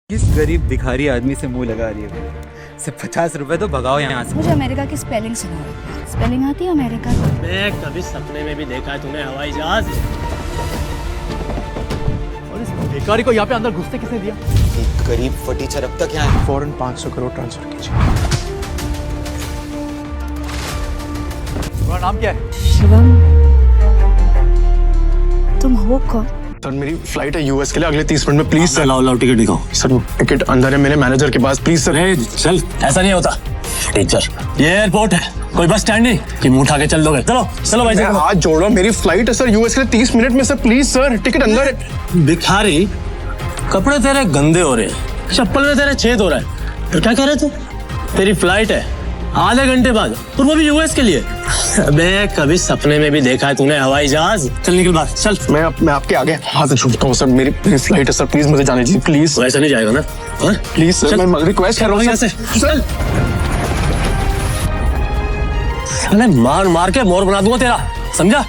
किस गरीब भिखारी आदमी से मुंह लगा रही है? सिर्फ 50 रुपए तो भगाओ यहाँ से। मुझे अमेरिका की स्पेलिंग सुनाओ। स्पेलिंग आती है अमेरिका की? मैं कभी सपने में भी देखा है तूने हवाई जहाज। और इस भिखारी को यहाँ पे अंदर घुसने किसने दिया? एक गरीब फटीचर अब तक यहाँ है। फौरन 500 करोड़ ट्रांसफर कीजिए। तुम्हारा नाम क्या है? शिवम, तुम हो कौन? सर मेरी फ्लाइट है यूएस के लिए अगले 30 मिनट में, प्लीज सर। लाओ टिकट दिखाओ। सर टिकट अंदर है मेरे मैनेजर के पास, प्लीज सर। चल, ऐसा नहीं होता टीचर, ये एयरपोर्ट है, कोई बस स्टैंड नहीं कि मुंह उठा के चल दोगे। चलो चलो भाई, मैं हाथ जोड़ रहा हूँ, मेरी फ्लाइट है सर यूएस के लिए 30 मिनट में सर, प्लीज सर। टिकट अंदर है। भिखारी, कपड़े तेरे गंदे हो रहे हैं, चप्पल में तेरे छेद हो रहा है, तो क्या कह रहे थे? तेरी फ्लाइट है आधे घंटे बाद, और वो भी यूएस के लिए। मैं कभी सपने में भी देखा है तूने हवाई जहाज। चल निकल बाहर, चल। मैं आपके आगे हाथ जोड़ता हूँ सर, मेरी फ्लाइट है सर, प्लीज मुझे जाने दीजिए प्लीज। तो ऐसा नहीं जाएगा ना? प्लीज सर, मैं रिक्वेस्ट कर रहा हूँ यहाँ से चल। अरे मार मार के मोर बना दूंगा तेरा, समझा?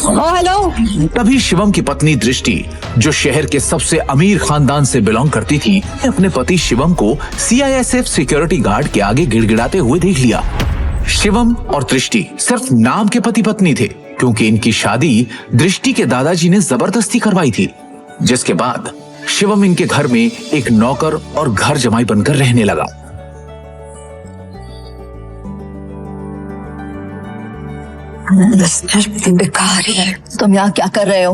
हेलो। तभी शिवम की पत्नी दृष्टि, जो शहर के सबसे अमीर खानदान से बिलोंग करती थी, अपने पति शिवम को सीआईएसएफ सिक्योरिटी गार्ड के आगे गिड़गिड़ाते हुए देख लिया। शिवम और दृष्टि सिर्फ नाम के पति पत्नी थे, क्योंकि इनकी शादी दृष्टि के दादाजी ने जबरदस्ती करवाई थी, जिसके बाद शिवम इनके घर में एक नौकर और घर जमाई बनकर रहने लगा। तुम यहाँ क्या कर रहे हो?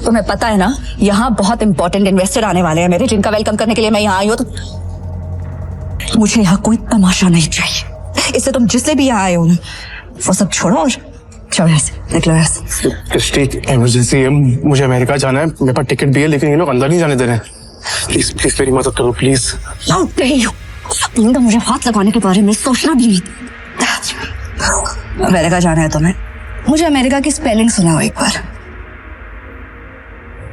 तुम्हें पता है ना, यहाँ बहुत इंपॉर्टेंट इन्वेस्टर आने वाले हैं मेरे, जिनका वेलकम करने के लिए मैं यहाँ आई हूँ। तो मुझे यहाँ कोई तमाशा नहीं चाहिए, इससे तुम जिससे भी यहाँ आए हो वो सब छोड़ो और चलो यहाँ से, निकलो यहाँ से। दृष्टि, इमरजेंसी है, मुझे अमेरिका जाना है, मेरे पास टिकट भी है, लेकिन ये लोग अंदर नहीं जाने दे रहे हैं। प्लीज प्लीज मेरी मदद करो प्लीज। तो मुझे हाथ लगाने के बारे में सोचना भी नहीं। अमेरिका जाना है तुम्हें? मुझे अमेरिका की स्पेलिंग सुनाओ एक बार।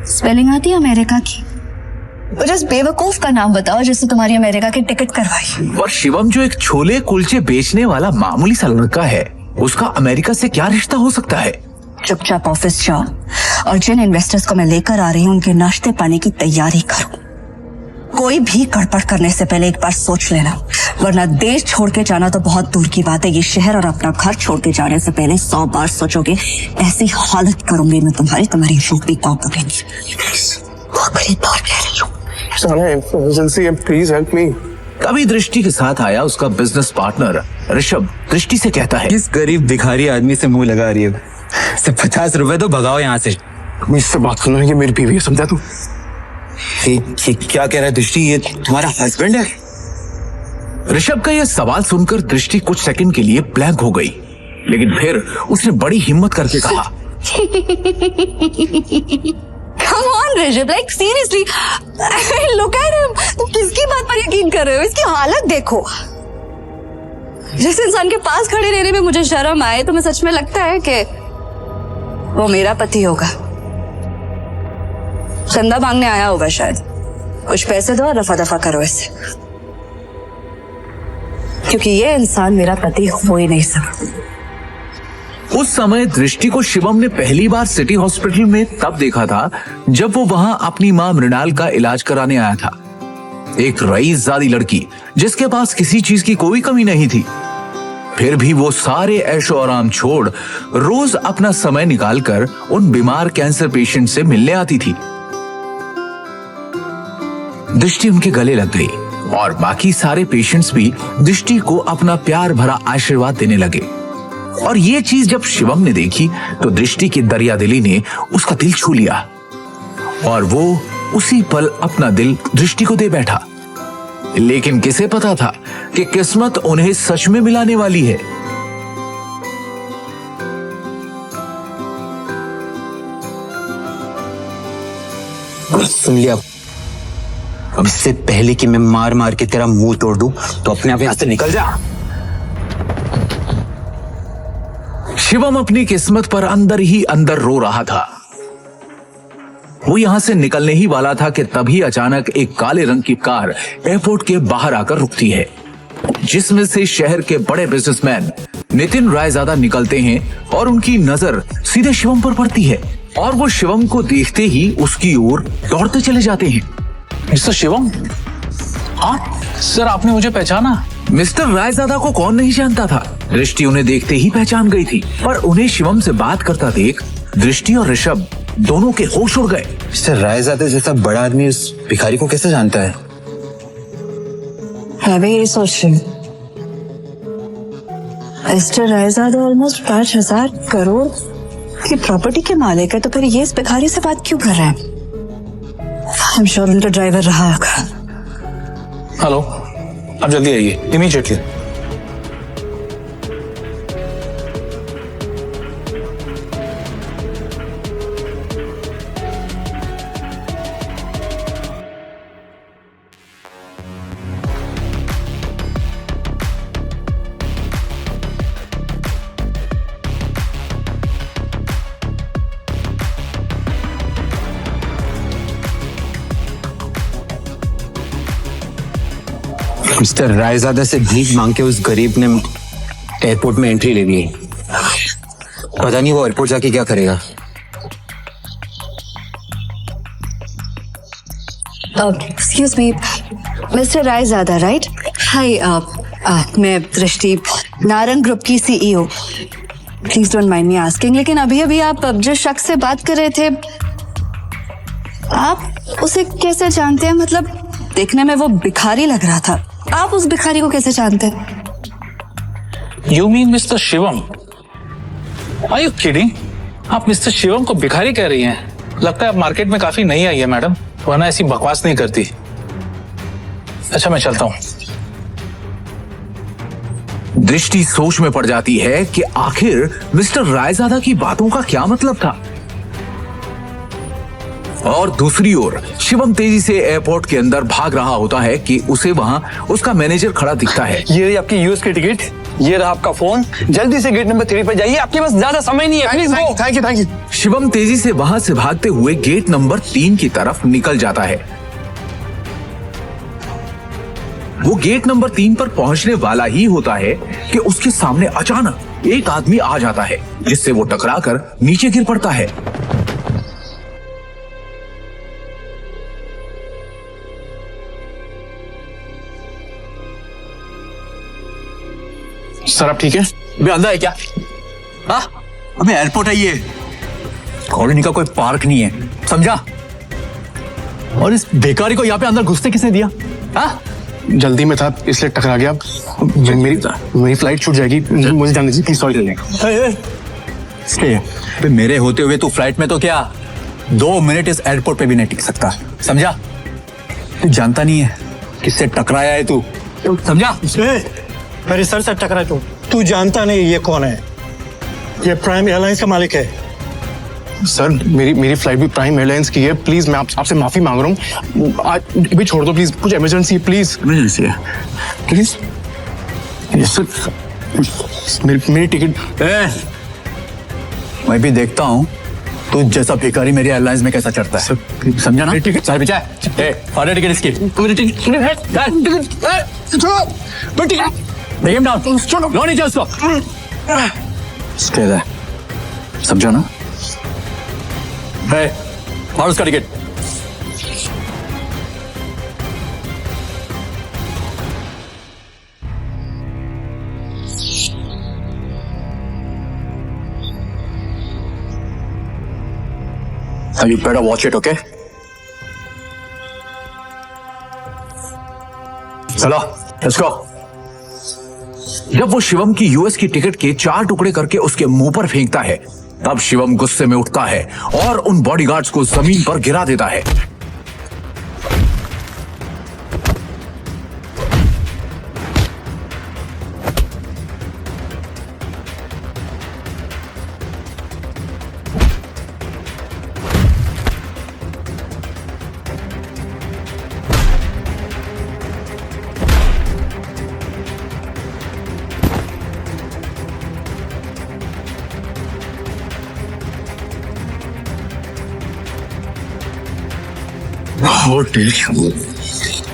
स्पेलिंग आती है अमेरिका की? मुझे उस बेवकूफ का नाम बताओ जिससे तुम्हारी अमेरिका की टिकट करवाई। और शिवम, जो एक छोले कुलचे बेचने वाला मामूली सा लड़का है, उसका अमेरिका से क्या रिश्ता हो सकता है? चुपचाप ऑफिस जाओ और जिन इन्वेस्टर्स को मैं लेकर आ रही हूँ उनके नाश्ते पानी की तैयारी करो। कोई भी गड़बड़ करने से पहले एक बार सोच लेना, वरना देश छोड़ के जाना तो बहुत दूर की बात है, ये शहर और अपना घर छोड़ के जाने से पहले 100 बार सोचोगे। ऐसी हालत करूंगी मैं तुम्हारी यूपी कॉपरेंस। आखिरी बार कह रही हूँ। इमरजेंसी है, प्लीज हेल्प मी। तभी दृष्टि के साथ आया उसका बिजनेस पार्टनर ऋषभ। दृष्टि से कहता है, किस गरीब भिखारी आदमी से मुंह लगा रही है? सिर्फ 50 रुपए तो भगाओ यहाँ से। मुझसे बात करना, ये मेरी बीवी है, समझा तू? ये क्या कह रहा है दृष्टि? ये तुम्हारा हस्बैंड है? ऋषभ का यह सवाल सुनकर दृष्टि कुछ सेकंड के लिए ब्लैंक हो गई, लेकिन फिर उसने बड़ी हिम्मत करके कहा, Come on, Rishabh, like seriously, look at him. तुम किसकी बात पर यकीन कर रहे हो? इसकी हालत देखो। जिस इंसान के पास खड़े रहने में मुझे शर्म आए, तुम्हें सच में लगता है कि वो मेरा पति होगा? चंदा मांगने आया होगा शायद। कुछ पैसे दो और रफा दफा करो इससे, क्योंकि ये इंसान मेरा पति हो ही नहीं सकता। उस समय दृष्टि को शिवम ने पहली बार सिटी हॉस्पिटल में तब देखा था जब वो वहां अपनी मां मृणाल का इलाज कराने आया था। एक रईसजादी लड़की जिसके पास किसी चीज की कोई कमी नहीं थी, फिर भी वो सारे ऐशो आराम छोड़ रोज अपना समय निकालकर उन बीमार कैंसर पेशेंट से मिलने आती थी। दृष्टि उनके गले लग गई और बाकी सारे पेशेंट्स भी दृष्टि को अपना प्यार भरा आशीर्वाद देने लगे। और ये चीज जब शिवम ने देखी तो दृष्टि की दरियादिली ने उसका दिल छू लिया और वो उसी पल अपना दिल दृष्टि को दे बैठा। लेकिन किसे पता था कि किस्मत उन्हें सच में मिलाने वाली है। सुन लिया? अब इससे पहले कि मैं मार मार के तेरा मुंह तोड़ दूं, तो अपने आप यहाँ से निकल जा। शिवम अपनी किस्मत पर अंदर ही अंदर रो रहा था। वो यहां से निकलने ही वाला था कि तभी अचानक एक काले रंग की कार एयरपोर्ट के बाहर आकर रुकती है, जिसमें से शहर के बड़े बिजनेसमैन नितिन रायजादा निकलते हैं और उनकी नजर सीधे शिवम पर पड़ती है। और वो शिवम को देखते ही उसकी ओर दौड़ते चले जाते हैं। मिस्टर शिवम, हाँ सर, आपने मुझे पहचाना? मिस्टर रायजादा को कौन नहीं जानता था। दृष्टि उन्हें देखते ही पहचान गई थी, पर उन्हें शिवम से बात करता देख दृष्टि और ऋषभ दोनों के होश उड़ गए। मिस्टर रायजादा जैसा बड़ा आदमी उस भिखारी को कैसे जानता है? मैं भी यही सोच रही हूँ। मिस्टर रायजादा ऑलमोस्ट 5,000 करोड़ की प्रॉपर्टी के मालिक है, तो फिर ये इस भिखारी से बात क्यों कर रहे हैं? आई एम श्योर उनका ड्राइवर रहा होगा। हेलो, आप जल्दी आइए, इमीडिएटली। मिस्टर रायजादा से भीख मांग के उस गरीब ने एयरपोर्ट में एंट्री ले ली। पता नहीं वो एयरपोर्ट जाके क्या करेगा। Excuse me, mister Raizada right? Hi, मैं दृष्टि, नारंग ग्रुप की CEO. Please don't mind me asking, लेकिन अभी अभी आप जिस शख्स से बात कर रहे थे, आप उसे कैसे जानते हैं? मतलब देखने में वो भिखारी लग रहा था, आप उस भिखारी को कैसे जानते हैं? You mean mister Shivam? Are you kidding? आप मिस्टर शिवम को भिखारी कह रही हैं? लगता है आप मार्केट में काफी नई आई है मैडम, वरना ऐसी बकवास नहीं करती। अच्छा, मैं चलता हूँ। दृष्टि सोच में पड़ जाती है कि आखिर मिस्टर रायजादा की बातों का क्या मतलब था। और दूसरी ओर शिवम तेजी से एयरपोर्ट के अंदर भाग रहा होता है कि उसे वहां उसका मैनेजर खड़ा दिखता है। ये रही आपकी यूएस की टिकट, ये रहा आपका फोन, जल्दी से गेट नंबर 3 पर जाइए, आपके पास ज्यादा समय नहीं है। Please go. Thank you. Shivam तेजी से वहां से भागते हुए गेट नंबर 3 की तरफ निकल जाता है। वो गेट नंबर 3 पर पहुंचने वाला ही होता है कि उसके सामने अचानक एक आदमी आ जाता है, जिससे वो टकराकर नीचे गिर पड़ता है। सर, आप ठीक है? अबे अंधा है क्या? हाँ, अबे एयरपोर्ट है ये, कॉलोनी का कोई पार्क नहीं है, समझा? और इस बेकारी को यहाँ पे अंदर घुसने किसने दिया? हाँ, जल्दी में था इसलिए टकरा गया। मेरी फ्लाइट छूट जाएगी, मुझे जाने दीजिए प्लीज। सॉरी। अबे मेरे होते हुए तू फ्लाइट में तो क्या 2 मिनट इस एयरपोर्ट पे भी नहीं टिक सकता, समझा? तू जानता नहीं है किससे टकराया है तू, समझा? मेरे सर से टकरा तू जानता नहीं ये कौन है? ये प्राइम एयरलाइंस का मालिक है। सर, मेरी फ्लाइट भी प्राइम एयरलाइंस की है। प्लीज मैं आपसे माफी मांग रहा हूँ, आज भी छोड़ दो प्लीज, कुछ इमरजेंसी है। प्लीज इमरजेंसी है प्लीज। सर, मेरी टिकट। मैं भी देखता हूँ तू जैसा भिखारी मेरी एयरलाइंस में कैसा चढ़ता है, समझा ना? टिकट सारे पीछे है, टिकट इसकी। Take him down. लो नीचे उसको। स्टेल है, समझा ना? और उसका ticket. You better watch it, okay? चलो, let's go. जब वो शिवम की यूएस की टिकट के 4 टुकड़े करके उसके मुंह पर फेंकता है, तब शिवम गुस्से में उठता है और उन बॉडीगार्ड्स को जमीन पर गिरा देता है।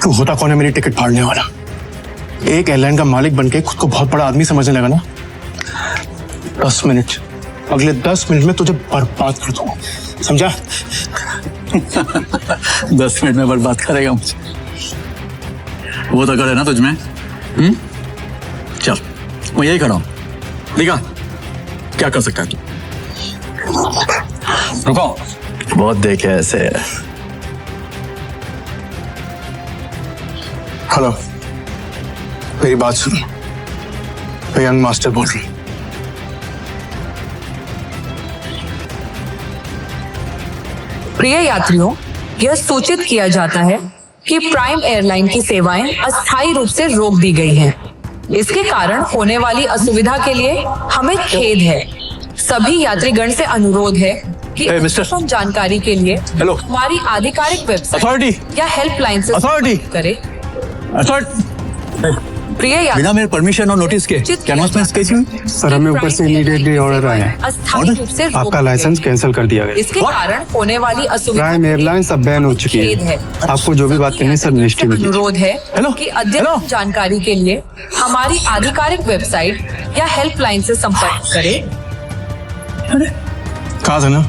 तू होता कौन है मेरी टिकट फाड़ने वाला? एक एयरलाइन का मालिक बनके खुद को बहुत बड़ा आदमी समझने लगा ना? 10 मिनट अगले 10 मिनट में तुझे बर्बाद कर दूंगा, समझा? 10 मिनट में बर्बाद करेगा मुझे, वो तो करे ना तुझमें। चल मैं यही खड़ा हूं, दिखा क्या कर सकता है तू। रुको, बहुत देखे ऐसे। हेलो, मेरी बात सुनो, मैं यंग मास्टर बोल रही हूँ। प्रिय यात्रियों, यह सूचित किया जाता है कि प्राइम एयरलाइन की सेवाएं अस्थायी रूप से रोक दी गई हैं। इसके कारण होने वाली असुविधा के लिए हमें खेद है। सभी यात्रीगण से अनुरोध है कि Hey, mister. अद्यतन जानकारी के लिए Hello. हमारी आधिकारिक वेबसाइट Authority. या हेल्पलाइन से Authority. संपर्क करें। प्रिय बिना यात्री, मेरे परमिशन और नोटिस के सूचित कैनवासमेंट कैसी हुई? सर, हमें ऊपर से इमीडिएटली ऑर्डर आया है, अस्थायी रूप से रोक आपका दी लाइसेंस गई। कैंसिल कर दिया गया। इसके कारण होने वाली असुविधा प्राइम एयरलाइंस अब बैन हो चुकी खेद है। है। आपको जो भी बात करनी है सर मिनिस्ट्री में कीजिए। अनुरोध है हेलो, कि अद्यतन हेलो। जानकारी के लिए हमारी आधिकारिक वेबसाइट या हेल्पलाइन से संपर्क करें। कहा था ना,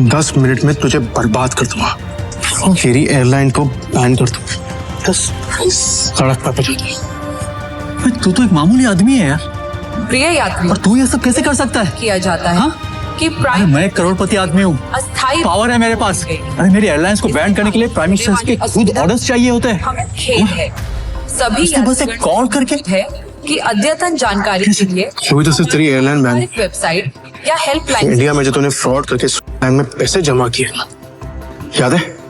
10 मिनट में तुझे बर्बाद कर दूंगा, मेरी एयरलाइन को बैन कर दूंगा। बस सड़क पर पहुंचा दे। तू तो एक मामूली आदमी है यार, प्रिय यात्री, और तू ये सब कैसे कर सकता है? किया जाता है कि अरे प्राइम मैं एक करोड़पति आदमी हूँ, अस्थायी पावर है मेरे पास। अरे मेरी एयरलाइंस को बैन करने के लिए प्राइम मिनिस्टर के खुद ऑर्डर्स चाहिए होते हैं। हमें खेद है। सभी उसने बस एक यात्रीगण कॉल करके है कि अद्यतन जानकारी के लिए अभी तो सिर्फ तेरी एयरलाइन बैन। आधिकारिक वेबसाइट या हेल्पलाइन इंडिया में जो तूने फ्रॉड करके बैंक में पैसे जमा किए ना, याद है?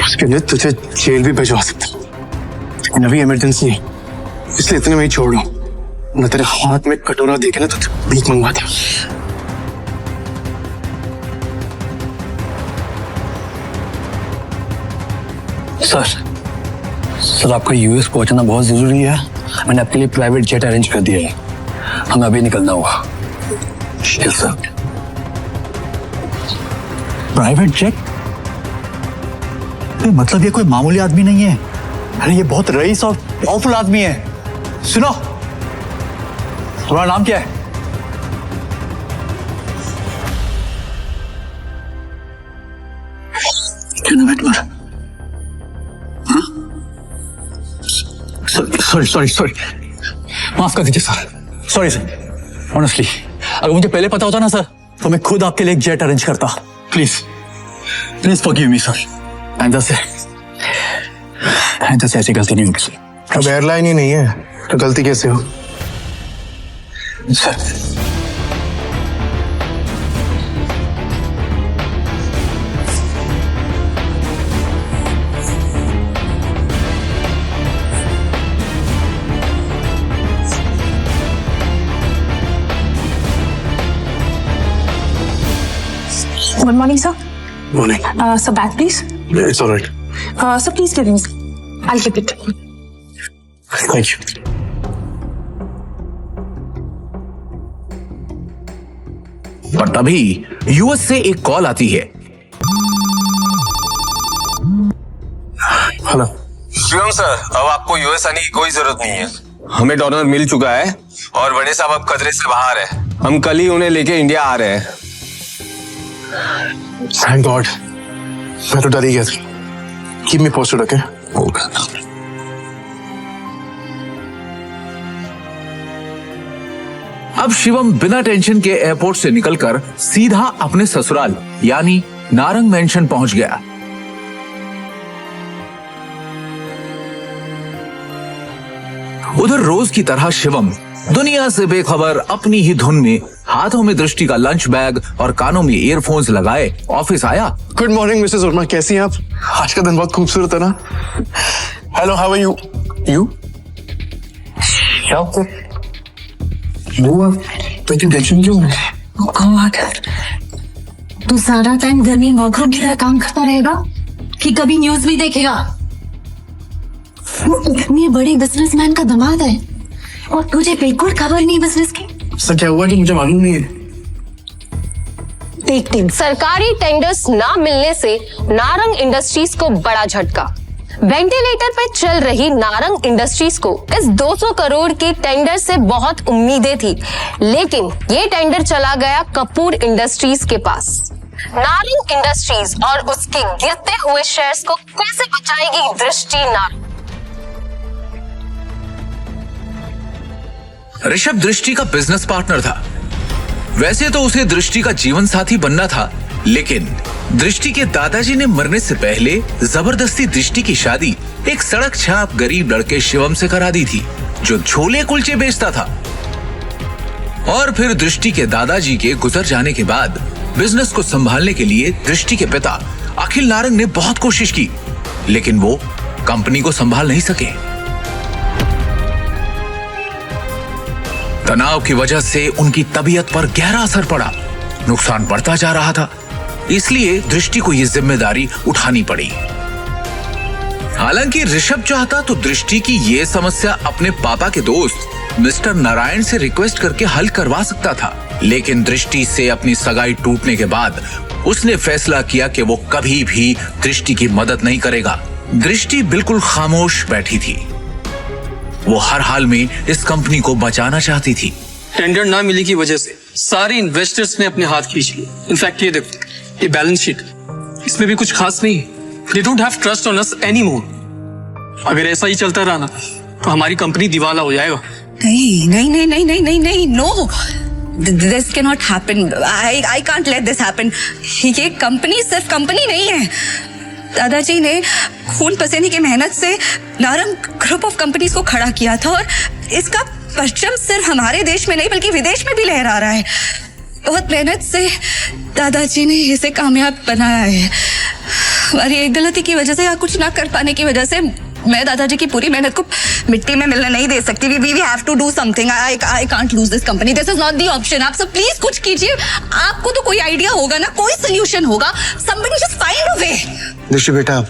उसके लिए तुझे जेल भी भिजवा सकता हूं। लेकिन अभी इमरजेंसी है, इसलिए इतने में ही छोड़ रहा हूं। न तेरे हाथ में कटोरा देखे ना तो भीख मंगवा दे। सर आपका यूएस पहुंचना बहुत जरूरी है। मैंने आपके लिए प्राइवेट जेट अरेंज कर दिया है, हमें अभी निकलना होगा। Yes sir. Private jet? मतलब ये कोई मामूली आदमी नहीं है, अरे ये बहुत रईस और पावरफुल आदमी है। सुनो, तुम्हारा नाम क्या है? सॉरी, माफ कर दीजिए सर, सॉरी सर। ऑनेस्टली अगर मुझे पहले पता होता ना सर, तो मैं खुद आपके लिए एक जेट अरेंज करता। Please forgive me sir. आइंदा से ऐसी गलती नहीं होगी अब एयरलाइन ही नहीं है तो गलती कैसे हो? Sir. Good morning, sir. Morning. So bag, please. It's all right. So please give me. I'll keep it. Thank you. पर तभी यूएस से एक कॉल आती है। हेलो शिवम सर, अब आपको यूएस आने की कोई जरूरत नहीं है। हमें डोनर मिल चुका है और बड़े साहब अब खतरे से बाहर है। हम कल ही उन्हें लेके इंडिया आ रहे हैं। थैंक गॉड, मैं तो डर ही गया था। Keep me posted, okay? अब शिवम बिना टेंशन के एयरपोर्ट से निकलकर सीधा अपने ससुराल यानी नारंग मेंशन पहुंच गया। उधर रोज की तरह शिवम दुनिया से बेखबर अपनी ही धुन में हाथों में दृष्टि का लंच बैग और कानों में ईयरफोन्स लगाए ऑफिस आया। गुड मॉर्निंग मिसेस वर्मा, कैसी हैं आप? आज का दिन बहुत खूबसूरत है ना? Hello, how are you? You तो टेंशन क्यों है? God. तू सारा टाइम घर में वर्करूम की तरह काम करता रहेगा कि कभी न्यूज भी देखेगा? वो इतने बड़े बिजनेसमैन का दामाद है और तुझे बिल्कुल खबर नहीं बिजनेस की। सर क्या हुआ कि मुझे मालूम नहीं है। देखते हैं। सरकारी टेंडर्स ना मिलने से नारंग इंडस्ट्रीज को बड़ा झटका। वेंटिलेटर पे चल रही नारंग इंडस्ट्रीज को इस 200 करोड़ के टेंडर से बहुत उम्मीदें थी, लेकिन ये टेंडर चला गया कपूर इंडस्ट्रीज के पास। नारंग इंडस्ट्रीज और उसके गिरते हुए शेयर्स को कैसे बचाएगी दृष्टि नारंग? ऋषभ दृष्टि का बिजनेस पार्टनर था। वैसे तो उसे दृष्टि का जीवन साथी बनना था, लेकिन दृष्टि के दादाजी ने मरने से पहले जबरदस्ती दृष्टि की शादी एक सड़क छाप गरीब लड़के शिवम से करा दी थी, जो छोले कुलचे बेचता था। और फिर दृष्टि के दादाजी के गुजर जाने के बाद बिजनेस को संभालने के लिए दृष्टि के पिता अखिल नारंग ने बहुत कोशिश की, लेकिन वो कंपनी को संभाल नहीं सके। तनाव की वजह से उनकी तबीयत पर गहरा असर पड़ा, नुकसान बढ़ता जा रहा था, इसलिए दृष्टि को यह जिम्मेदारी उठानी पड़ी। हालांकि ऋषभ चाहता तो दृष्टि की ये समस्या अपने पापा के दोस्त मिस्टर नारायण से रिक्वेस्ट करके हल करवा सकता था, लेकिन दृष्टि से अपनी सगाई टूटने के बाद उसने फैसला किया कि वो कभी भी दृष्टि की मदद नहीं करेगा। दृष्टि बिल्कुल खामोश बैठी थी। वो हर हाल में इस कंपनी को बचाना चाहती थी। टेंडर ना मिलने की वजह से सारे इन्वेस्टर्स ने अपने हाथ खींच लिए। इनफैक्ट ये देखो, ये बैलेंस शीट, इसमें भी कुछ खास नहीं। They don't have trust on us anymore. अगर ऐसा ही चलता रहा ना तो हमारी कंपनी दिवाला हो जाएगा। नहीं नहीं नहीं नहीं नहीं नहीं नहीं, no, this can not happen. I can't let this happen. ये कंपनी सिर्फ कंपनी नहीं है। दादाजी ने खून पसीने की मेहनत से नारंग ग्रुप ऑफ कंपनीज को खड़ा किया था, और इसका परचम सिर्फ हमारे देश में नहीं बल्कि विदेश में भी लहरा रहा है। बहुत मेहनत से दादाजी ने इसे कामयाब बनाया है। हमारी एक गलती की वजह से या कुछ ना कर पाने की वजह से मैं दादाजी की पूरी मेहनत को मिट्टी में मिलने नहीं दे सकती। We have to do something. I can't lose this company. This is not the option. आप सब प्लीज कुछ कीजिए। आपको तो कोई आइडिया होगा ना, कोई सोल्यूशन होगा। समबडी जस्ट फाइंड अ वे। दृष्टि बेटा,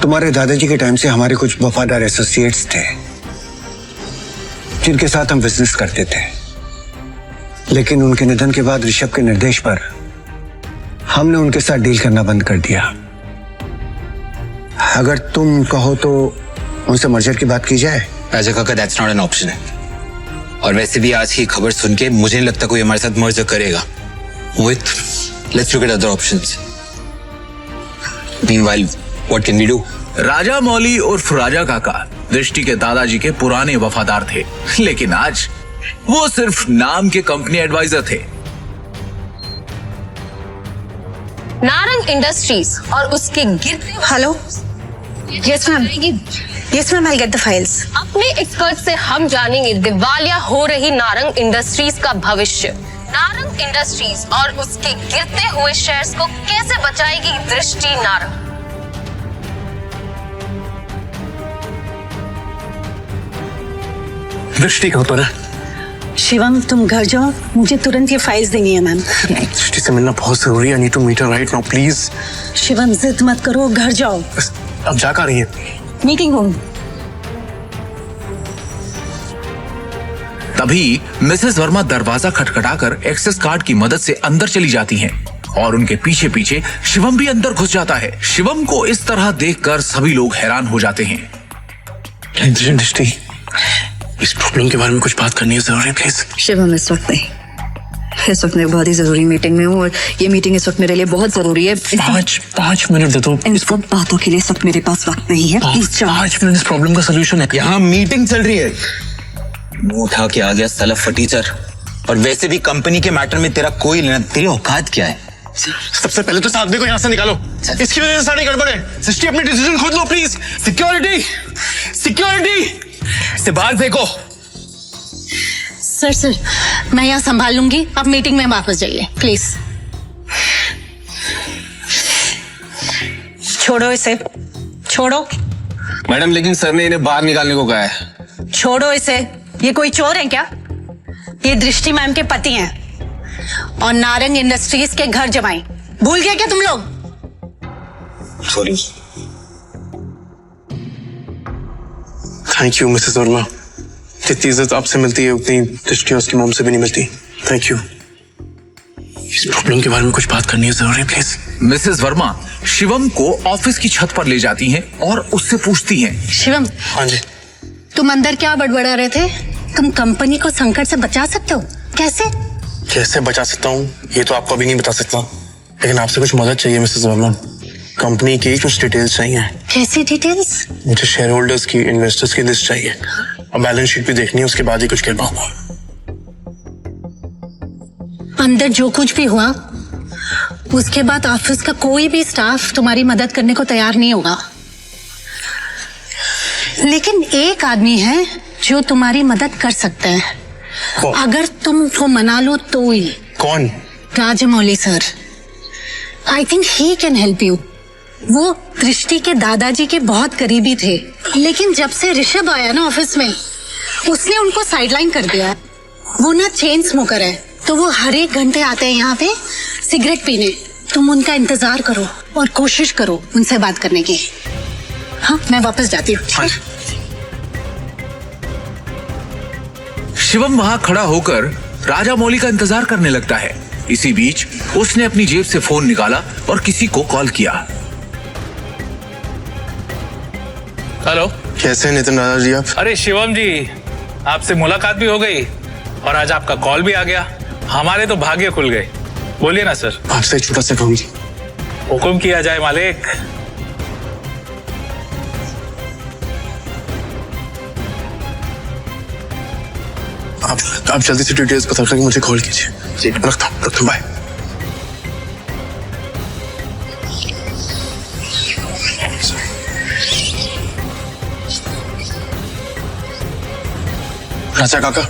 तुम्हारे दादाजी के टाइम से हमारे कुछ वफादार एसोसिएट्स थे जिनके साथ हम बिजनेस करते थे, लेकिन उनके निधन के बाद ऋषभ के निर्देश पर हमने उनके साथ डील करना बंद कर दिया। अगर तुम कहो तो उनसे मर्जर की बात की जाए। राजा काका, दैट्स नॉट एन ऑप्शन है। और वैसे भी आज की खबर सुन के मुझे नहीं लगता कोई हमारे साथ मर्जर करेगा। Mohit, let's look at other options. Meanwhile, what can we do? Raja Mouli उर्फ राजा काका दृष्टि के दादाजी के पुराने वफादार थे, लेकिन आज वो सिर्फ नाम के कंपनी एडवाइजर थे। नारंग इंडस्ट्रीज और उसके गिरते। Hello, yes ma'am, yes ma'am, I get the files. अपने एक्सपर्ट से हम जानेंगे दिवालिया हो रही नारंग इंडस्ट्रीज का भविष्य। नारंग इंडस्ट्रीज और उसके गिरते हुए शेयर्स को कैसे बचाएगी दृष्टि नारंग? दृष्टि कहाँ पर है? शिवम, तुम घर जाओ, मुझे तुरंत ये फाइल्स देनी है मैम। दृष्टि से मिलना बहुत जरूरी है। I need to meet her right now, please. Shivam, जिद मत करो, घर जाओ। अब जा कर रही है? Meeting room. तभी मिसेस वर्मा दरवाजा खटखटाकर एक्सेस कार्ड की मदद से अंदर चली जाती हैं और उनके पीछे पीछे शिवम भी अंदर घुस जाता है। शिवम को इस तरह देखकर सभी लोग हैरान हो जाते हैं। दृष्टि, इस प्रॉब्लम के बारे में कुछ बात करनी है जरूरी, प्लीज। शिवम, इस वक्त नहीं। इस वक्त मैं बहुत ही जरूरी मीटिंग में हूँ और ये मीटिंग इस वक्त मेरे लिए बहुत जरूरी है। पाँच मिनट दे दो। इन सब बातों के लिए इस वक्त मेरे पास वक्त नहीं है। प्लीज जाओ। 5 मिनट इस प्रॉब्लम का सोल्यूशन है। यहाँ मीटिंग चल रही है। मुंह उठा के आ गया साला फटीचर। और वैसे भी कंपनी के मैटर में तेरा कोई लेना, तेरी औकात क्या है? सबसे पहले तो साधने को यहाँ से निकालो। इसकी वजह से सारी गड़बड़ है। सृष्टि, अपनी डिसीजन खुद लो प्लीज। सिक्योरिटी, सिक्योरिटी से बाहर फेंको। सर, मैं यहाँ संभाल लूंगी। आप मीटिंग में वापस जाइए प्लीज। छोड़ो इसे, छोड़ो। मैडम, लेकिन सर ने इन्हें बाहर निकालने को कहा है। छोड़ो इसे। ये कोई चोर है क्या? ये दृष्टि मैम के पति हैं और नारंग इंडस्ट्रीज के घर जमाई। भूल गए क्या तुम लोग? थैंक यू मिसेस वर्मा, जितनी इज्जत आपसे मिलती है उतनी दृष्टि उसकी मोम से भी नहीं मिलती। Thank you. इस प्रॉब्लम के बारे में कुछ बात करनी है जरूरी, प्लीज। मिसेस वर्मा शिवम को ऑफिस की छत पर ले जाती हैं और उससे पूछती हैं। शिवम, हाँ जी। तुम अंदर क्या बड़बड़ा रहे थे? तुम कंपनी को संकट से बचा सकते हो? कैसे? कैसे बचा सकता हूँ ये तो आपको अभी नहीं बता सकता, लेकिन आपसे कुछ मदद चाहिए मिसेस वर्मा। कंपनी की कुछ डिटेल्स चाहिए। कैसी डिटेल्स? मुझे शेयर होल्डर्स की, इन्वेस्टर्स की लिस्ट चाहिए और बैलेंस शीट भी देखनी है, उसके बाद ही कुछ कह पाऊंगा। अंदर जो कुछ भी हुआ उसके बाद ऑफिस का कोई भी स्टाफ तुम्हारी मदद करने को तैयार नहीं होगा, लेकिन एक आदमी है जो तुम्हारी मदद कर सकता है। कौन? अगर तुम उसको मना लो तो ही। कौन? Rajamouli sir. I think he can help you. वो दृष्टि के दादाजी के बहुत करीबी थे, लेकिन जब से ऋषभ आया ना ऑफिस में, उसने उनको साइडलाइन कर दिया। वो ना चेन स्मोकर है, तो वो हर एक घंटे आते हैं यहाँ पे सिगरेट पीने। तुम उनका इंतजार करो और कोशिश करो उनसे बात करने की। हाँ, मैं वापस जाती हूँ। शिवम वहां खड़ा होकर राजा मौली का इंतजार करने लगता है। इसी बीच उसने अपनी जेब से फोन निकाला और किसी को कॉल किया। हेलो। कैसे नितिन राजा जी आप? अरे शिवम जी, आपसे मुलाकात भी हो गई और आज आपका कॉल भी आ गया। हमारे तो भाग्य खुल गए। बोलिए ना सर। आपसे एक छोटा सा काम। हुक्म किया जाए मालिक। आप जल्दी से डिटेल्स पता करके मुझे कॉल कीजिए। रखता हूँ, बाय। राजा काका,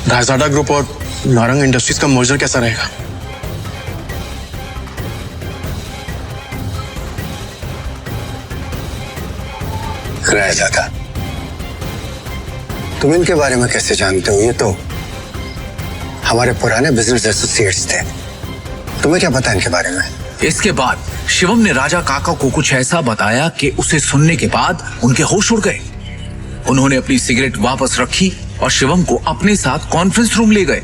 रायजादा ग्रुप और नारंग इंडस्ट्रीज का मर्जर कैसा रहेगा? रायजादा, तुम इनके बारे में कैसे जानते हो? ये तो हमारे पुराने बिजनेस एसोसिएट्स थे। तुम्हें क्या पता इनके बारे में? इसके बाद शिवम ने राजा काका को कुछ ऐसा बताया कि उसे सुनने के बाद उनके होश उड़ गए। उन्होंने अपनी सिगरेट वापस रखी और शिवम को अपने साथ कॉन्फ्रेंस रूम ले गए।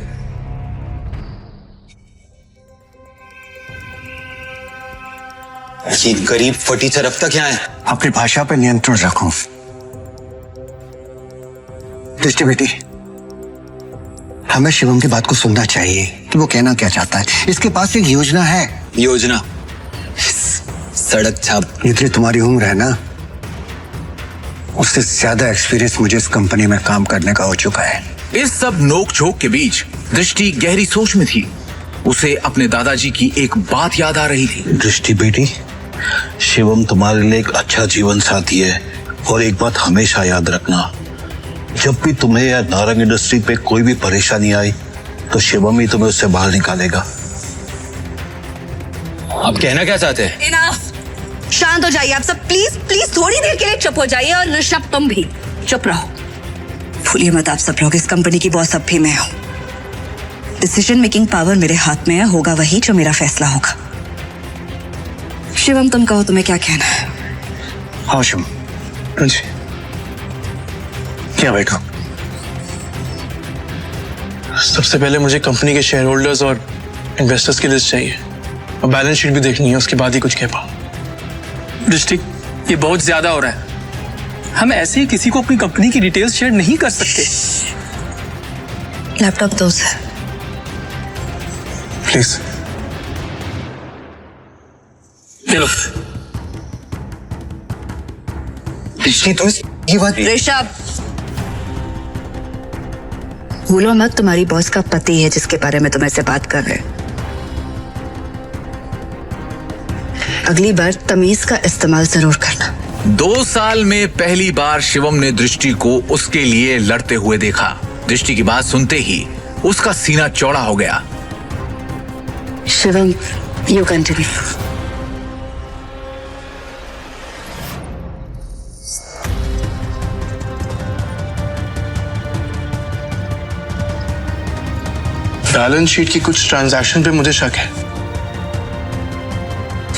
ये गरीब फटीचर अब तक यहाँ है। अपनी भाषा पर नियंत्रण रखो। दृष्टि बेटी, हमें शिवम की बात को सुनना चाहिए कि वो कहना क्या चाहता है। इसके पास एक योजना है। योजना? सड़क छाप। जितनी तुम्हारी उम्र है ना, उससे ज्यादा एक्सपीरियंस मुझे इस कंपनी में काम करने का हो चुका है। इस सब नोक झोंक के बीच दृष्टि गहरी सोच में थी। उसे अपने दादाजी की एक बात याद आ रही थी। दृष्टि बेटी, शिवम तुम्हारे लिए एक अच्छा जीवन साथी है और एक बात हमेशा याद रखना, जब भी तुम्हें या नारंग इंडस्ट्री पे कोई भी परेशानी आई तो शिवम ही तुम्हें उससे बाहर निकालेगा। आप कहना क्या चाहते हैं? इनफ। शांत हो जाइए आप सब, प्लीज प्लीज थोड़ी देर के लिए चुप हो जाइए। और ऋषभ, तुम भी चुप रहो। भूलिए मत आप सब लोग, इस कंपनी की बॉस अब भी मैं हूं। डिसीजन मेकिंग पावर मेरे हाथ में है, होगा वही जो मेरा फैसला होगा। शिवम, तुम कहो तुम्हें क्या कहना है? हाँ शिवम। जी क्या बैठो। सबसे पहले मुझे कंपनी के शेयर होल्डर्स और इन्वेस्टर्स की लिस्ट चाहिए और बैलेंस शीट भी देखनी है, उसके बाद ही कुछ कह पाऊं। दृष्टि, ये बहुत ज्यादा हो रहा है। हम ऐसे ही किसी को अपनी कंपनी की डिटेल्स शेयर नहीं कर सकते। लैपटॉप दो सर। प्लीज। चलो। दृष्टि, तुम ये बात। ऋषभ, भूलो मत तुम्हारी बॉस का पति है जिसके बारे में तुम ऐसे बात कर रहे हैं। अगली बार तमीज का इस्तेमाल जरूर करना। 2 साल में पहली बार शिवम ने दृष्टि को उसके लिए लड़ते हुए देखा। दृष्टि की बात सुनते ही उसका सीना चौड़ा हो गया। Shivam, you continue. Balance sheet की कुछ ट्रांजैक्शन पे मुझे शक है।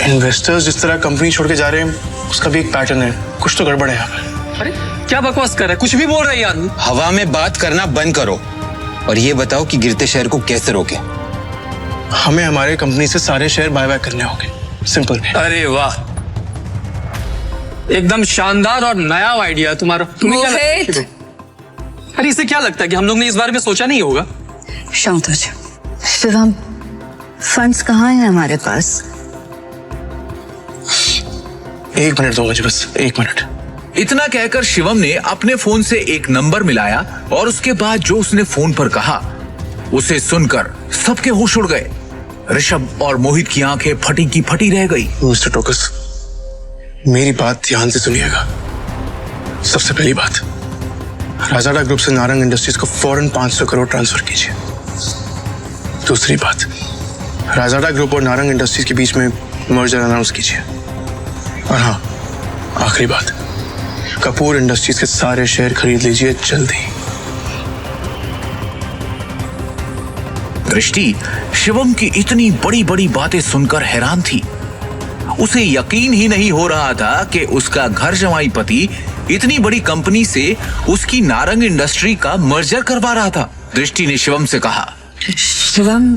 इन्वेस्टर्स जिस तरह कंपनी छोड़ के जा रहे हैं उसका भी एक पैटर्न है। कुछ तो गड़बड़ है यहाँ पर। अरे क्या बकवास कर रहा है, कुछ भी बोल रहा है यार। हवा में बात करना बंद करो और ये बताओ कि गिरते शहर को कैसे रोके। हमें हमारे कंपनी से सारे शेयर बाय बैक करने होंगे, सिंपल। अरे वाह, एकदम शानदार और नया आइडिया तुम्हारा। तुम्हें क्या लगता है? अरे इसे क्या लगता है कि हम लोग ने इस बारे में सोचा नहीं होगा? शांत हो जाओ। शिवम, फंड्स कहाँ हैं हमारे पास? 1 मिनट दो मुझे, बस 1 मिनट। इतना कहकर शिवम ने अपने फोन से एक नंबर मिलाया और उसके बाद जो उसने फोन पर कहा उसे सुनकर सबके होश उड़ गए। ऋषभ और मोहित की आंखें फटी की फटी रह गई। मिस्टर टोकस, मेरी बात ध्यान से सुनिएगा। सबसे पहली बात, राजाडा ग्रुप से नारंग इंडस्ट्रीज को फौरन 500 करोड़ ट्रांसफर कीजिए। दूसरी बात, राजाडा ग्रुप और नारंग इंडस्ट्रीज के बीच में मर्जर अनाउंस कीजिए। और हाँ, आखिरी बात, कपूर इंडस्ट्रीज के सारे शेयर खरीद लीजिए जल्दी। दृष्टि शिवम की इतनी बड़ी बड़ी बातें सुनकर हैरान थी। उसे यकीन ही नहीं हो रहा था कि उसका घर जमाई पति इतनी बड़ी कंपनी से उसकी नारंग इंडस्ट्री का मर्जर करवा रहा था। दृष्टि ने शिवम से कहा, शिवम,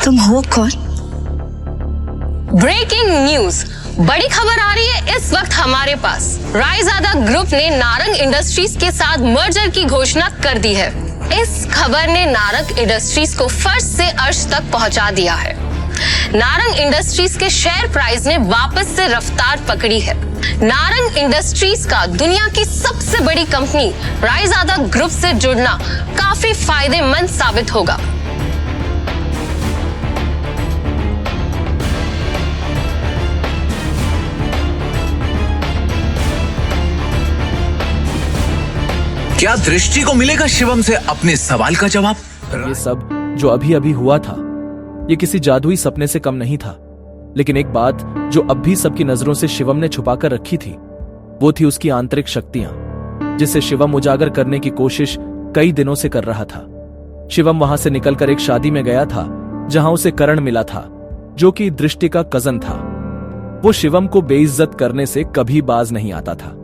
तुम हो कौन? ब्रेकिंग न्यूज, बड़ी खबर आ रही है इस वक्त हमारे पास। रायजादा ग्रुप ने नारंग इंडस्ट्रीज के साथ मर्जर की घोषणा कर दी है। इस खबर ने नारंग इंडस्ट्रीज को फर्श से अर्श तक पहुंचा दिया है। नारंग इंडस्ट्रीज के शेयर प्राइस ने वापस से रफ्तार पकड़ी है। नारंग इंडस्ट्रीज का दुनिया की सबसे बड़ी कंपनी रायजादा ग्रुप से जुड़ना काफी फायदेमंद साबित होगा। क्या दृष्टि को मिलेगा शिवम से अपने सवाल का जवाब? ये सब जो अभी अभी हुआ था, ये किसी जादुई सपने से कम नहीं था। लेकिन एक बात जो अब भी सबकी नजरों से शिवम ने छुपाकर रखी थी, वो थी उसकी आंतरिक शक्तियां, जिसे शिवम उजागर करने की कोशिश कई दिनों से कर रहा था। शिवम वहां से निकलकर एक शादी में गया था, जहां उसे करण मिला था, जो कि दृष्टि का कजन था। वो शिवम को बेइज्जत करने से कभी बाज नहीं आता था।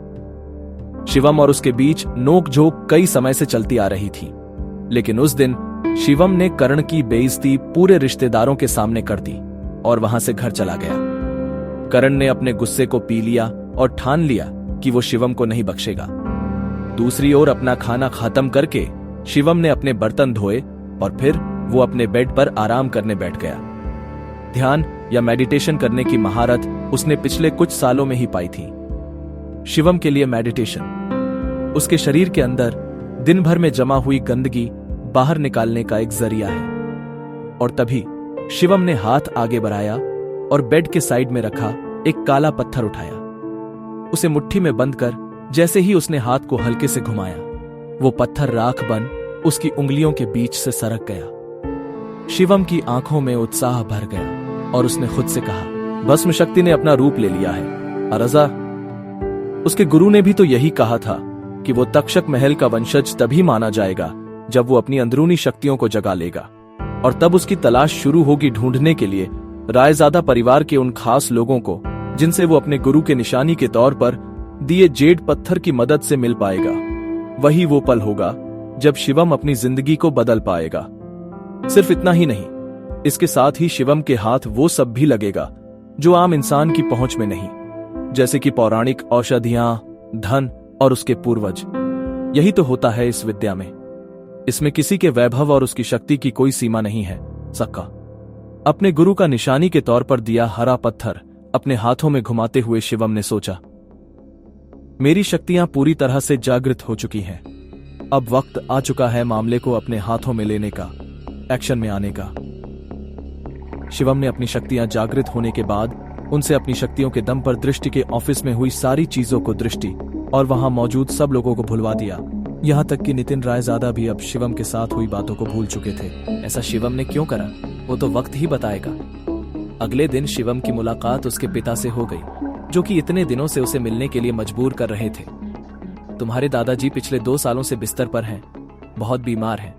शिवम और उसके बीच नोक-झोंक कई समय से चलती आ रही थी, लेकिन उस दिन शिवम ने करण की बेइज्जती पूरे रिश्तेदारों के सामने कर दी और वहां से घर चला गया। करण ने अपने गुस्से को पी लिया और ठान लिया कि वो शिवम को नहीं बख्शेगा। दूसरी ओर अपना खाना खत्म करके शिवम ने अपने बर्तन धोए और फिर वो अपने बेड पर आराम करने बैठ गया। ध्यान या मेडिटेशन करने की महारत उसने पिछले कुछ सालों में ही पाई थी। शिवम के लिए मेडिटेशन उसके शरीर के अंदर दिन भर में जमा हुई गंदगी बाहर निकालने का एक जरिया है। और तभी शिवम ने हाथ आगे बढ़ाया और बेड के साइड में रखा एक काला पत्थर उठाया। उसे मुट्ठी में बंद कर जैसे ही उसने हाथ को हल्के से घुमाया, वो पत्थर राख बन उसकी उंगलियों के बीच से सरक गया। शिवम की आंखों में उत्साह भर गया और उसने खुद से कहा, भस्म शक्ति ने अपना रूप ले लिया है। अरजा, उसके गुरु ने भी तो यही कहा था कि वो तक्षक महल का वंशज तभी माना जाएगा जब वो अपनी अंदरूनी शक्तियों को जगा लेगा, और तब उसकी तलाश शुरू होगी ढूंढने के लिए रायजादा परिवार के उन खास लोगों को जिनसे वो अपने गुरु के निशानी के तौर पर दिए जेड पत्थर की मदद से मिल पाएगा। वही वो पल होगा जब शिवम अपनी जिंदगी को बदल पाएगा। सिर्फ इतना ही नहीं, इसके साथ ही शिवम के हाथ वो सब भी लगेगा जो आम इंसान की पहुंच में नहीं, जैसे कि पौराणिक औषधियां, धन और उसके पूर्वज। यही तो होता है इस विद्या में। इसमें किसी के वैभव और उसकी शक्ति की कोई सीमा नहीं है। सक्का अपने गुरु का निशानी के तौर पर दिया हरा पत्थर अपने हाथों में घुमाते हुए शिवम ने सोचा, मेरी शक्तियां पूरी तरह से जागृत हो चुकी हैं। अब वक्त आ चुका है मामले को अपने हाथों में लेने का, एक्शन में आने का। शिवम ने अपनी शक्तियां जागृत होने के बाद उनसे अपनी शक्तियों के दम पर दृष्टि के ऑफिस में हुई सारी चीजों को दृष्टि और वहां मौजूद सब लोगों को भुलवा दिया। यहां तक कि नितिन रायजादा भी अब शिवम के साथ हुई बातों को भूल चुके थे। ऐसा शिवम ने क्यों करा, वो तो वक्त ही बताएगा। अगले दिन शिवम की मुलाकात उसके पिता से हो गई, जो कि इतने दिनों से उसे मिलने के लिए मजबूर कर रहे थे। तुम्हारे दादाजी पिछले 2 सालों से बिस्तर पर हैं, बहुत बीमार हैं।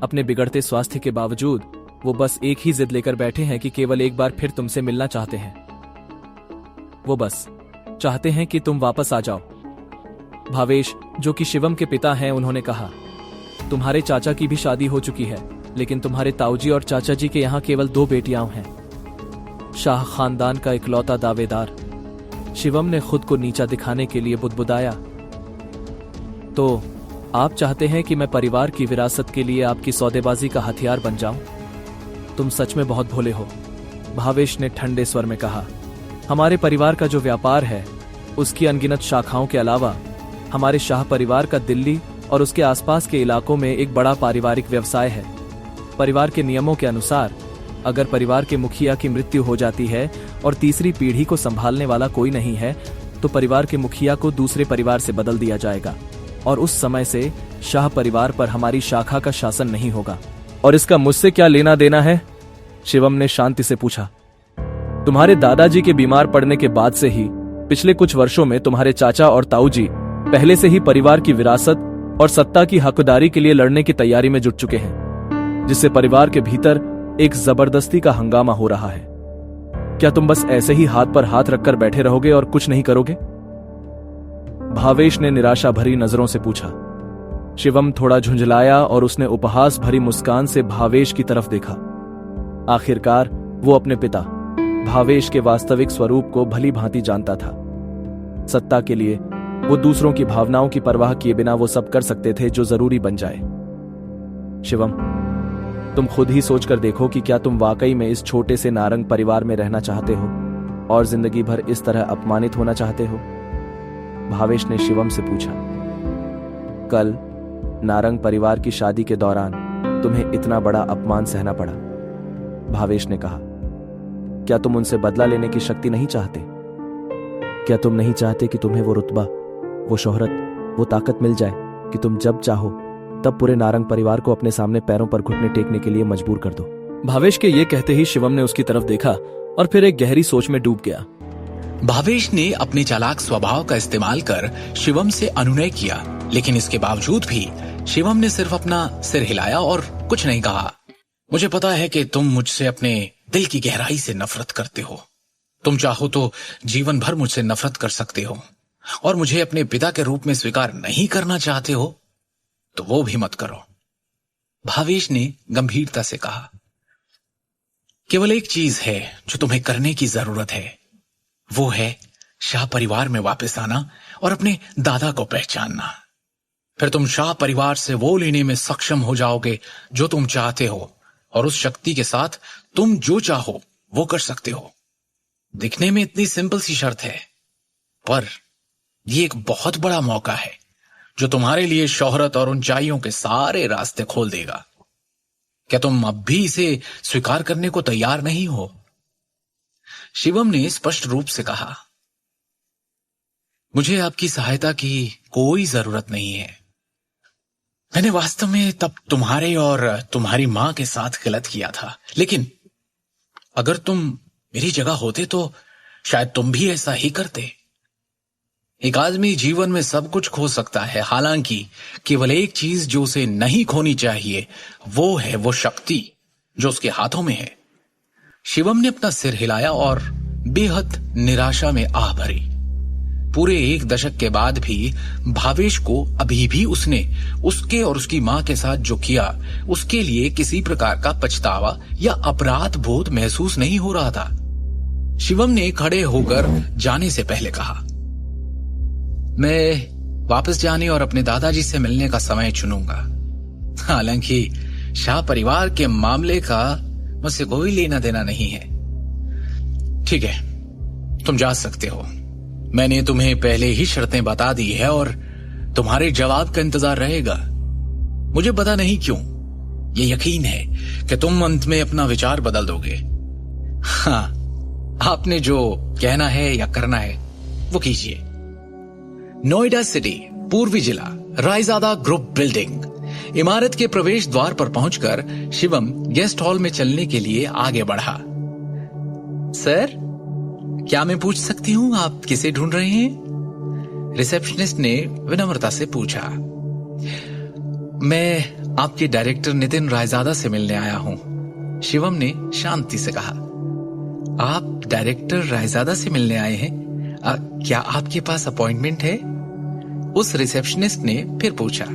अपने बिगड़ते स्वास्थ्य के बावजूद वो बस एक ही जिद लेकर बैठे हैं कि केवल एक बार फिर तुमसे मिलना चाहते हैं। वो बस चाहते हैं कि तुम वापस आ जाओ। भावेश, जो कि शिवम के पिता हैं, उन्होंने कहा, तुम्हारे चाचा की भी शादी हो चुकी है, लेकिन तुम्हारे ताऊजी और चाचा जी के यहाँ केवल 2 बेटियां हैं। शाह खानदान का इकलौता दावेदार। शिवम ने खुद को नीचा दिखाने के लिए बुदबुदाया। तो आप चाहते हैं कि मैं परिवार की विरासत के लिए आपकी सौदेबाजी का हथियार बन जाऊं? तुम सच में बहुत भोले हो, भावेश ने ठंडे स्वर में कहा। हमारे परिवार का जो व्यापार है, उसकी अनगिनत शाखाओं के अलावा हमारे शाह परिवार का दिल्ली और उसके आसपास के इलाकों में एक बड़ा पारिवारिक व्यवसाय है। परिवार के नियमों के अनुसार अगर परिवार के मुखिया की मृत्यु हो जाती है और तीसरी पीढ़ी को संभालने वाला कोई नहीं है, तो परिवार के मुखिया को दूसरे परिवार से बदल दिया जाएगा और उस समय से शाह परिवार पर हमारी शाखा का शासन नहीं होगा। और इसका मुझसे क्या लेना देना है? शिवम ने शांति से पूछा। तुम्हारे दादाजी के बीमार पड़ने के बाद से ही पिछले कुछ वर्षों में तुम्हारे चाचा और ताऊजी पहले से ही परिवार की विरासत और सत्ता की हकदारी के लिए लड़ने की तैयारी में जुट चुके हैं, जिससे परिवार के भीतर एक जबरदस्ती का हंगामा हो रहा है। क्या तुम बस ऐसे ही हाथ पर हाथ रखकर बैठे रहोगे और कुछ नहीं करोगे? भावेश ने निराशा भरी नजरों से पूछा। शिवम थोड़ा झुंझलाया और उसने उपहास भरी मुस्कान से भावेश की तरफ देखा। आखिरकार वो अपने पिता भावेश के वास्तविक स्वरूप को भली भांति जानता था। सत्ता के लिए वो दूसरों की भावनाओं की परवाह किए बिना वो सब कर सकते थे जो जरूरी बन जाए। शिवम, तुम खुद ही सोचकर देखो कि क्या तुम वाकई में इस छोटे से नारंग परिवार में रहना चाहते हो और जिंदगी भर इस तरह अपमानित होना चाहते हो? भावेश ने शिवम से पूछा। कल नारंग परिवार की शादी के दौरान तुम्हें इतना बड़ा अपमान सहना पड़ा। भावेश ने कहा, क्या तुम उनसे बदला लेने की शक्ति नहीं चाहते? क्या तुम नहीं चाहते कि तुम्हें वो रुतबा, वो शोहरत, वो ताकत मिल जाए कि तुम जब चाहो तब पूरे नारंग परिवार को अपने सामने पैरों पर घुटने टेकने के लिए मजबूर कर दो? भावेश के ये कहते ही शिवम ने उसकी तरफ देखा और फिर एक गहरी सोच में डूब गया। भावेश ने अपने चालाक स्वभाव का इस्तेमाल कर शिवम से अनुनय किया, लेकिन इसके बावजूद भी शिवम ने सिर्फ अपना सिर हिलाया और कुछ नहीं कहा। मुझे पता है कि तुम मुझसे अपने दिल की गहराई से नफरत करते हो। तुम चाहो तो जीवन भर मुझसे नफरत कर सकते हो और मुझे अपने पिता के रूप में स्वीकार नहीं करना चाहते हो तो वो भी मत करो। भावेश ने गंभीरता से कहा, केवल एक चीज है जो तुम्हें करने की जरूरत है, वो है शाह परिवार में वापस आना और अपने दादा को पहचानना। फिर तुम शाह परिवार से वो लेने में सक्षम हो जाओगे जो तुम चाहते हो और उस शक्ति के साथ तुम जो चाहो वो कर सकते हो। दिखने में इतनी सिंपल सी शर्त है, पर ये एक बहुत बड़ा मौका है जो तुम्हारे लिए शोहरत और ऊंचाइयों के सारे रास्ते खोल देगा। क्या तुम अब भी इसे स्वीकार करने को तैयार नहीं हो? शिवम ने स्पष्ट रूप से कहा, मुझे आपकी सहायता की कोई जरूरत नहीं है। मैंने वास्तव में तब तुम्हारे और तुम्हारी मां के साथ गलत किया था, लेकिन अगर तुम मेरी जगह होते तो शायद तुम भी ऐसा ही करते। एक आदमी जीवन में सब कुछ खो सकता है, हालांकि केवल एक चीज जो उसे नहीं खोनी चाहिए वो है वो शक्ति जो उसके हाथों में है। शिवम ने अपना सिर हिलाया और बेहद निराशा में आह भरी। पूरे 1 दशक के बाद भी भावेश को अभी भी उसने उसके और उसकी मां के साथ जो किया उसके लिए किसी प्रकार का पछतावा या अपराध बोध महसूस नहीं हो रहा था। शिवम ने खड़े होकर जाने से पहले कहा, मैं वापस जाने और अपने दादाजी से मिलने का समय चुनूंगा। हालांकि शाह परिवार के मामले का मुझसे कोई लेना देना नहीं है। ठीक है, तुम जा सकते हो। मैंने तुम्हें पहले ही शर्तें बता दी है और तुम्हारे जवाब का इंतजार रहेगा। मुझे पता नहीं क्यों ये यकीन है कि तुम अंत में अपना विचार बदल दोगे। हाँ, आपने जो कहना है या करना है वो कीजिए। नोएडा सिटी, पूर्वी जिला, रायजादा ग्रुप बिल्डिंग। इमारत के प्रवेश द्वार पर पहुंचकर शिवम गेस्ट हॉल में चलने के लिए आगे बढ़ा। सर, क्या मैं पूछ सकती हूँ आप किसे ढूंढ रहे हैं? रिसेप्शनिस्ट ने विनम्रता से पूछा। मैं आपके डायरेक्टर नितिन रायजादा से मिलने आया हूँ, शिवम ने शांति से कहा। आप डायरेक्टर रायजादा से मिलने आए हैं? क्या आपके पास अपॉइंटमेंट है? उस रिसेप्शनिस्ट ने फिर पूछा।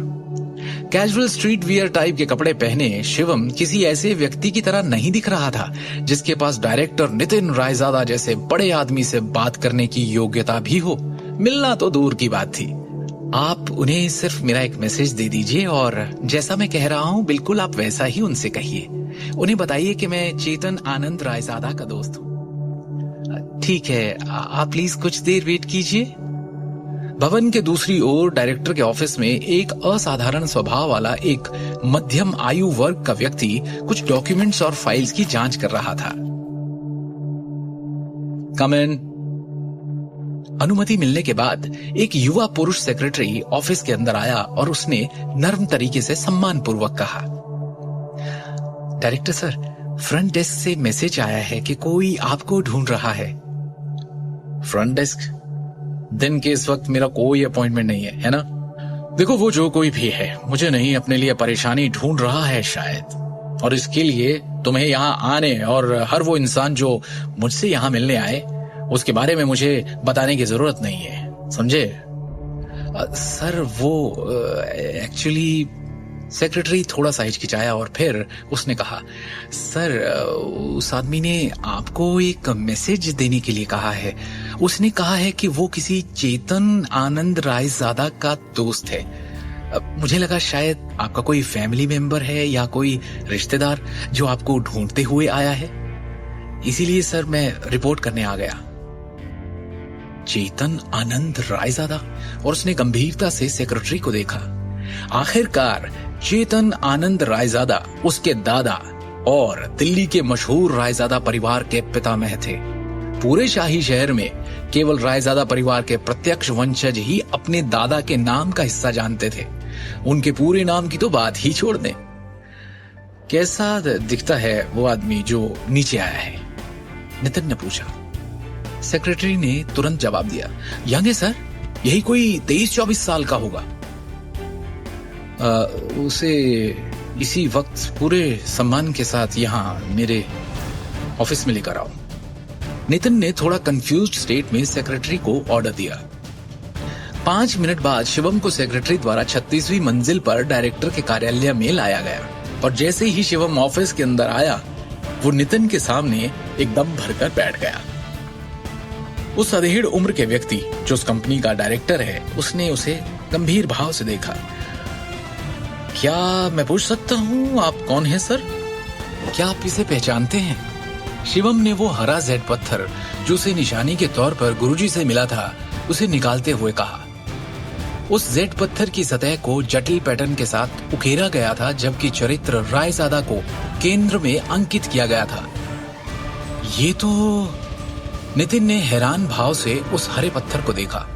कैजुअल स्ट्रीट वियर टाइप के कपड़े पहने शिवम किसी ऐसे व्यक्ति की तरह नहीं दिख रहा था जिसके पास डायरेक्टर नितिन रायजादा जैसे बड़े आदमी से बात करने की योग्यता भी हो। मिलना तो दूर की बात थी। आप उन्हें सिर्फ मेरा एक मैसेज दे दीजिए और जैसा मैं कह रहा हूं बिल्कुल आप वैसा ही उनसे कहिए। उन्हें बताइए कि मैं चेतन आनंद रायजादा का दोस्त हूं। ठीक है, आप प्लीज कुछ देर वेट कीजिए। भवन के दूसरी ओर डायरेक्टर के ऑफिस में एक असाधारण स्वभाव वाला एक मध्यम आयु वर्ग का व्यक्ति कुछ डॉक्यूमेंट्स और फाइल्स की जांच कर रहा था। कम इन। अनुमति मिलने के बाद एक युवा पुरुष सेक्रेटरी ऑफिस के अंदर आया और उसने नर्म तरीके से सम्मान पूर्वक कहा, डायरेक्टर सर, फ्रंट डेस्क से मैसेज आया है कि कोई आपको ढूंढ रहा है। Front desk? दिन के इस वक्त मेरा कोई अपॉइंटमेंट नहीं है ना? देखो, वो जो कोई भी है मुझे नहीं अपने लिए परेशानी ढूंढ रहा है शायद, और इसके लिए तुम्हें यहाँ आने और हर वो इंसान जो मुझसे यहाँ मिलने आए उसके बारे में मुझे बताने की जरूरत नहीं है, समझे? सर वो एक्चुअली, सेक्रेटरी थोड़ा सा हिचकिचाया और फिर उसने कहा, सर उस आदमी ने आपको एक मैसेज देने के लिए कहा है। उसने कहा है कि वो किसी चेतन आनंद रायजादा का दोस्त है। मुझे लगा शायद आपका कोई फैमिली मेंबर है या कोई रिश्तेदार जो आपको ढूंढते हुए आया है, इसीलिए सर मैं रिपोर्ट करने आ गया। चेतन आनंद रायजादा? और उसने गंभीरता से सेक्रेटरी को देखा। आखिरकार चेतन आनंद रायजादा उसके दादा और दिल्ली के मशहूर रायजादा परिवार के पितामह थे। पूरे शाही शहर में केवल रायजादा परिवार के प्रत्यक्ष वंशज ही अपने दादा के नाम का हिस्सा जानते थे। उनके पूरे नाम की तो बात ही छोड़ दें। कैसा दिखता है वो आदमी जो नीचे आया है? नितिन ने पूछा। सेक्रेटरी ने तुरंत जवाब दिया, यंग है सर, यही कोई 23-24 साल का होगा। उसे इसी वक्त पूरे सम्मान के साथ यहाँ मेरे ऑफिस में लेकर आओ। नितिन ने थोड़ा कंफ्यूज्ड स्टेट में सेक्रेटरी को ऑर्डर दिया। 5 मिनट बाद शिवम को सेक्रेटरी द्वारा 36वीं मंजिल पर डायरेक्टर के कार्यालय में लाया गया और जैसे ही शिवम ऑफिस के अंदर आया वो नितिन के सामने एकदम भरकर बैठ गया। उस अधेड़ उम्र के व्यक्ति जो उस कंपनी का डायरेक्टर है, उसने उसे गंभीर भाव से देखा। क्या मैं पूछ सकता हूँ आप कौन हैं सर? क्या आप इसे पहचानते हैं? शिवम ने वो हरा जेड पत्थर जो उसे निशानी के तौर पर गुरुजी से मिला था उसे निकालते हुए कहा। उस जेड पत्थर की सतह को जटिल पैटर्न के साथ उकेरा गया था जबकि चरित्र रायजादा को केंद्र में अंकित किया गया था। ये तो... नितिन ने हैरान भाव से उस हरे पत्थर को देखा।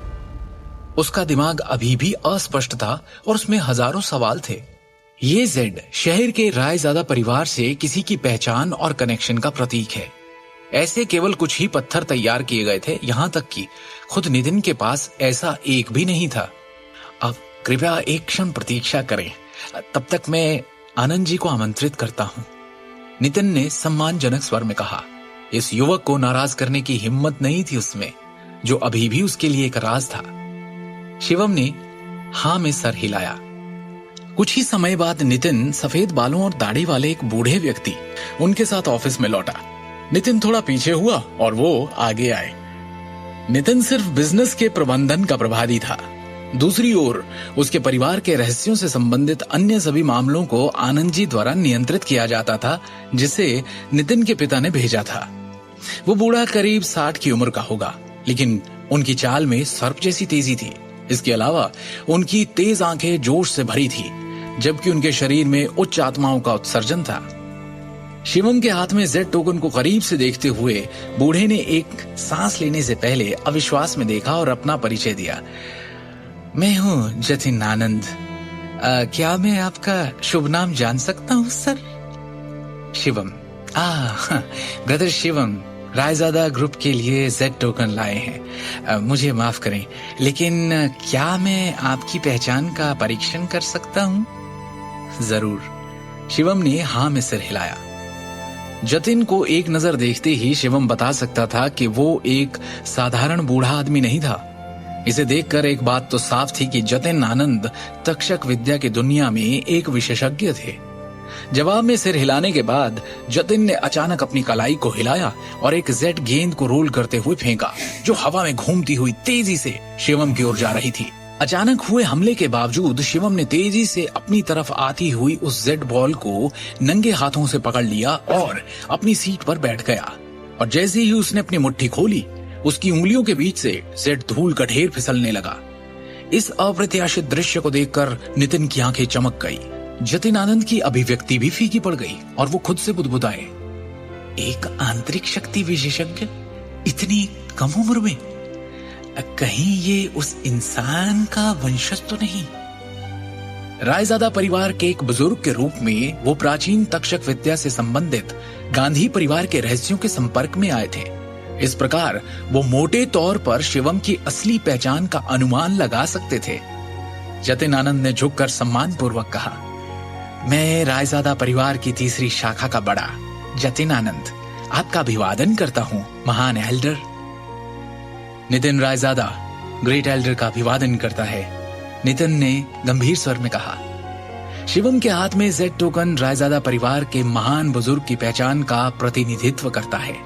उसका दिमाग अभी भी अस्पष्ट था और उसमें हजारों सवाल थे। ये जेड शहर के रायजादा परिवार से किसी की पहचान और कनेक्शन का प्रतीक है। ऐसे केवल कुछ ही पत्थर तैयार किए गए थे, यहां तक कि खुद नितिन के पास ऐसा एक भी नहीं था। अब कृपया एक क्षण प्रतीक्षा करें, तब तक मैं आनंद जी को आमंत्रित करता हूं, नितिन ने सम्मानजनक स्वर में कहा। इस युवक को नाराज करने की हिम्मत नहीं थी उसमें, जो अभी भी उसके लिए एक राज था। शिवम ने हां में सर हिलाया। कुछ ही समय बाद नितिन सफेद बालों और दाढ़ी वाले एक बूढ़े व्यक्ति उनके साथ ऑफिस में लौटा। नितिन थोड़ा पीछे हुआ और वो आगे आए। नितिन सिर्फ बिजनेस के प्रबंधन का प्रभारी था। दूसरी ओर उसके परिवार के रहस्यों से संबंधित अन्य सभी मामलों को आनंद जी द्वारा नियंत्रित किया जाता था, जिसे नितिन के पिता ने भेजा था। वो बूढ़ा करीब 60 की उम्र का होगा, लेकिन उनकी चाल में सर्प जैसी तेजी थी। इसके अलावा उनकी तेज आंखें जोश से भरी थी, जबकि उनके शरीर में उच्च आत्माओं का उत्सर्जन था। शिवम के हाथ में जेड टोकन को करीब से देखते हुए बूढ़े ने एक सांस लेने से पहले अविश्वास में देखा और अपना परिचय दिया। मैं हूँ जतिन आनंद। क्या मैं आपका शुभ नाम जान सकता हूँ sir? Shivam. Brother Shivam Raizada group के लिए जेड टोकन लाए हैं। मुझे माफ करें, लेकिन क्या मैं आपकी पहचान का परीक्षण कर सकता हूँ? जरूर। शिवम ने हाँ में सिर हिलाया। जतिन को एक नजर देखते ही शिवम बता सकता था कि वो एक साधारण बूढ़ा आदमी नहीं था। इसे देखकर एक बात तो साफ थी कि जतिन आनंद तक्षक विद्या की दुनिया में एक विशेषज्ञ थे। जवाब में सिर हिलाने के बाद जतिन ने अचानक अपनी कलाई को हिलाया और एक जेट गेंद को रोल करते हुए फेंका, जो हवा में घूमती हुई तेजी से शिवम की ओर जा रही थी। अचानक हुए हमले के बावजूद शिवम ने तेजी से अपनी तरफ आती हुई उस जेट बॉल को नंगे हाथों से पकड़ लिया और अपनी सीट पर बैठ गया। और जैसे ही उसने अपनी मुट्ठी खोली, उसकी उंगलियों के बीच से जेट धूल का ढेर फिसलने लगा। इस अप्रत्याशित दृश्य को देखकर नितिन की आंखें चमक गई। जतिन आनंद की अभिव्यक्ति भी फीकी पड़ गई और वो खुद से बुदबुदाए, एक आंतरिक शक्ति विशेषज्ञ इतनी कम उम्र में, कहीं ये उस इंसान का वंशज तो नहीं? रायजादा परिवार के एक बुजुर्ग के रूप में वो प्राचीन तक्षक विद्या से संबंधित गांधी परिवार के रहस्यों के संपर्क में आए थे। इस प्रकार वो मोटे तौर पर शिवम की असली पहचान का अनुमान लगा सकते थे। जतिन आनंद ने झुककर सम्मान पूर्वक कहा, मैं रायजादा परिवार की तीसरी शाखा का बड़ा जतिन आनंद आपका अभिवादन करता हूं, महान Elder. Nitin Raizada great Elder का अभिवादन करता है, नितिन ने गंभीर स्वर में कहा। शिवम के हाथ में जेड टोकन रायजादा परिवार के महान बुजुर्ग की पहचान का प्रतिनिधित्व करता है।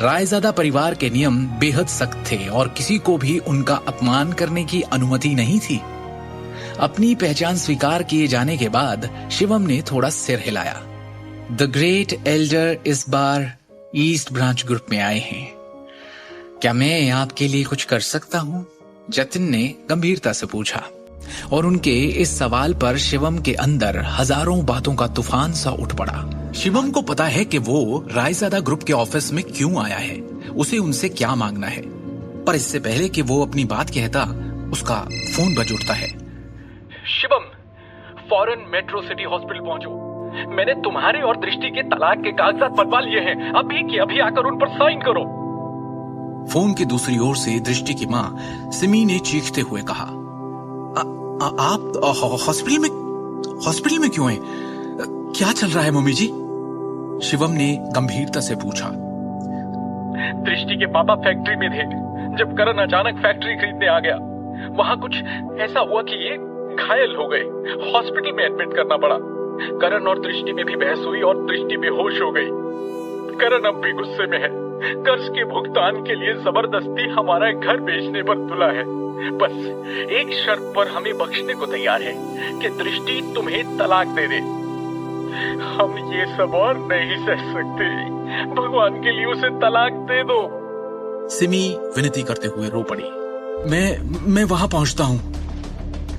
रायजादा परिवार के नियम बेहद सख्त थे और किसी को भी उनका अपमान करने की अनुमति नहीं थी। अपनी पहचान स्वीकार किए जाने के बाद शिवम ने थोड़ा सिर हिलाया। द ग्रेट एल्डर इस बार ईस्ट ब्रांच ग्रुप में आए हैं, क्या मैं आपके लिए कुछ कर सकता हूं? जतिन ने गंभीरता से पूछा और उनके इस सवाल पर शिवम के अंदर हजारों बातों का तूफान सा उठ पड़ा। शिवम को पता है कि वो रायजादा ग्रुप के ऑफिस में क्यों आया है, उसे उनसे क्या मांगना है, पर इससे पहले कि वो अपनी बात कहता, उसका फोन बज उठता है। शिवम, फौरन मेट्रो सिटी हॉस्पिटल पहुंचो। मैंने तुम्हारे और दृष्टि के तलाक के कागजात बनवा लिए हैं, अभी की अभी आकर उन पर साइन करो। फोन की दूसरी ओर से दृष्टि की मां सिमी ने चीखते हुए कहा, आप हॉस्पिटल में क्यों हैं? क्या चल रहा है मम्मी जी? शिवम ने गंभीरता से पूछा। दृष्टि के पापा फैक्ट्री में थे जब करण अचानक फैक्ट्री खरीदने आ गया। वहां कुछ ऐसा हुआ कि ये घायल हो गए, हॉस्पिटल में एडमिट करना पड़ा। करण और दृष्टि में भी बहस हुई और दृष्टि बेहोश हो गई। करण अब भी गुस्से में है, कर्ज के भुगतान के लिए जबरदस्ती हमारा घर बेचने पर तुला है। बस एक शर्त पर हमें बख्शने को तैयार है कि दृष्टि तुम्हें तलाक दे दे। हम ये सब और नहीं सह सकते, भगवान के लिए उसे तलाक दे दो। सिमी विनती करते हुए रो पड़ी। मैं वहां पहुंचता हूं,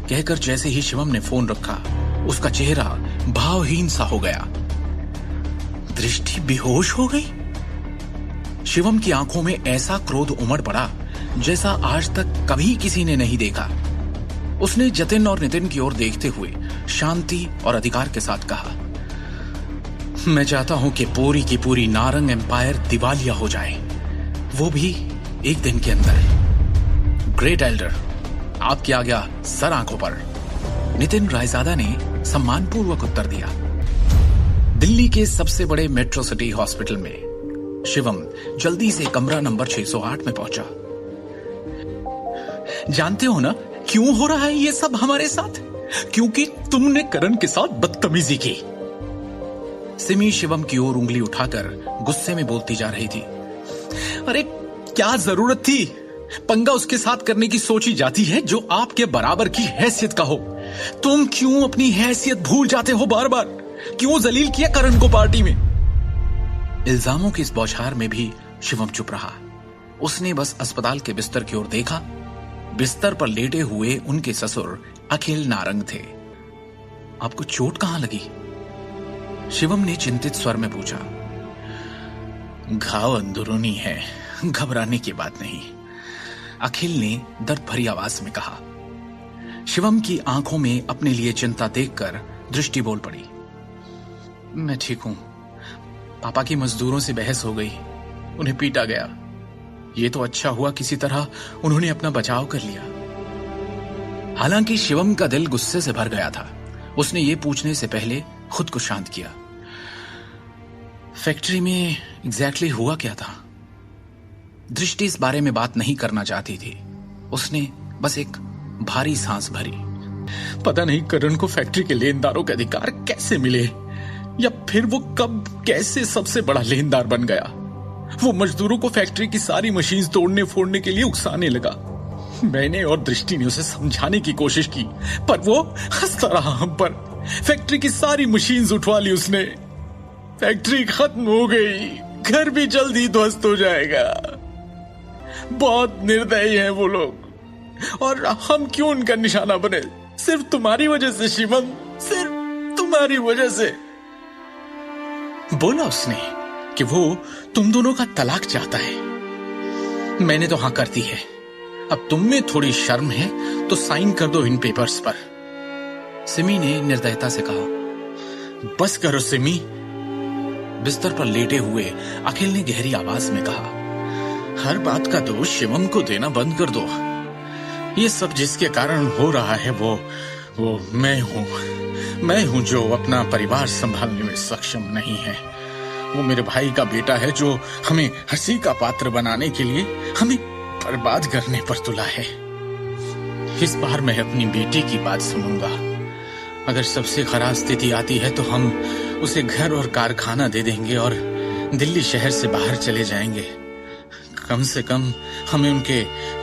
कहकर जैसे ही शिवम ने फोन रखा, उसका चेहरा भावहीन सा हो गया। दृष्टि बेहोश हो गई। शिवम की आंखों में ऐसा क्रोध उमड़ पड़ा जैसा आज तक कभी किसी ने नहीं देखा। उसने जतिन और नितिन की ओर देखते हुए शांति और अधिकार के साथ कहा, मैं चाहता हूं कि पूरी की पूरी नारंग एम्पायर दिवालिया हो जाए, वो भी एक दिन के अंदर। ग्रेट एल्डर, आपकी आज्ञा सर आंखों पर। नितिन रायजादा ने सम्मानपूर्वक उत्तर दिया। दिल्ली के सबसे बड़े मेट्रो सिटी हॉस्पिटल में शिवम जल्दी से कमरा नंबर 608 में पहुंचा। जानते हो ना क्यों हो रहा है ये सब हमारे साथ? क्योंकि तुमने करण के साथ बदतमीजी की। सिमी शिवम की ओर उंगली उठाकर गुस्से में बोलती जा रही थी। अरे क्या जरूरत थी? पंगा उसके साथ करने की सोची जाती है जो आपके बराबर की हैसियत का हो। तुम क्यों अपनी हैसियत भूल जाते हो बार बार? क्यों जलील किया करण को पार्टी में? इल्जामों की इस बौछार में भी शिवम चुप रहा। उसने बस अस्पताल के बिस्तर की ओर देखा। बिस्तर पर लेटे हुए उनके ससुर अखिल नारंग थे। आपको चोट कहां लगी? शिवम ने चिंतित स्वर में पूछा। घाव अंदरूनी है, घबराने की बात नहीं, अखिल ने दर्द भरी आवाज में कहा। शिवम की आंखों में अपने लिए चिंता देखकर दृष्टि बोल पड़ी। मैं ठीक हूं, पापा की मजदूरों से बहस हो गई, उन्हें पीटा गया। ये तो अच्छा हुआ किसी तरह उन्होंने अपना बचाव कर लिया। हालांकि शिवम का दिल गुस्से से भर गया था। उसने ये पूछने से पहले खुद को शांत किया। फैक्ट्री में एग्जैक्टली हुआ क्या था? दृष्टि इस बारे में बात नहीं करना चाहती थी। उसने बस एक भारी सांस भरी। पता नहीं करण को फैक्ट्री के लेनदारों के अधिकार कैसे मिले, या फिर वो कब कैसे सबसे बड़ा लेनदार बन गया। वो मजदूरों को फैक्ट्री की सारी मशीन तोड़ने फोड़ने के लिए उकसाने लगा। मैंने और दृष्टि ने उसे समझाने की कोशिश की, पर वो हंसता रहा हम पर। फैक्ट्री की सारी मशीन्स उठवा ली उसने। फैक्ट्री खत्म हो गई, घर भी जल्दी ध्वस्त हो जाएगा। बहुत निर्दयी हैं वो लोग, और हम क्यों उनका निशाना बने? सिर्फ तुम्हारी वजह से शिवम, सिर्फ तुम्हारी वजह से। बोला उसने कि वो तुम दोनों का तलाक चाहता है। मैंने तो हाँ कर दी है। अब तुम में थोड़ी शर्म है तो साइन कर दो इन पेपर्स पर। सिमी ने निर्दयता से कहा। बस करो सिमी। बिस्तर पर लेटे हुए अखिल ने गहरी आवाज में कहा, हर बात का दोष शिवम को देना बंद कर दो। ये सब जिसके कारण हो रहा है वो मैं हूं जो अपना परिवार संभालने में सक्षम नहीं है। वो मेरे भाई का बेटा है जो हमें हंसी का पात्र बनाने के लिए हमें बर्बाद करने पर तुला है। इस बार मैं अपनी बेटी की बात सुनूंगा। अगर सबसे खराब स्थिति आती है तो हम उसे घर और कारखाना दे देंगे और दिल्ली शहर से बाहर चले जाएंगे। कम से कम हमें उनके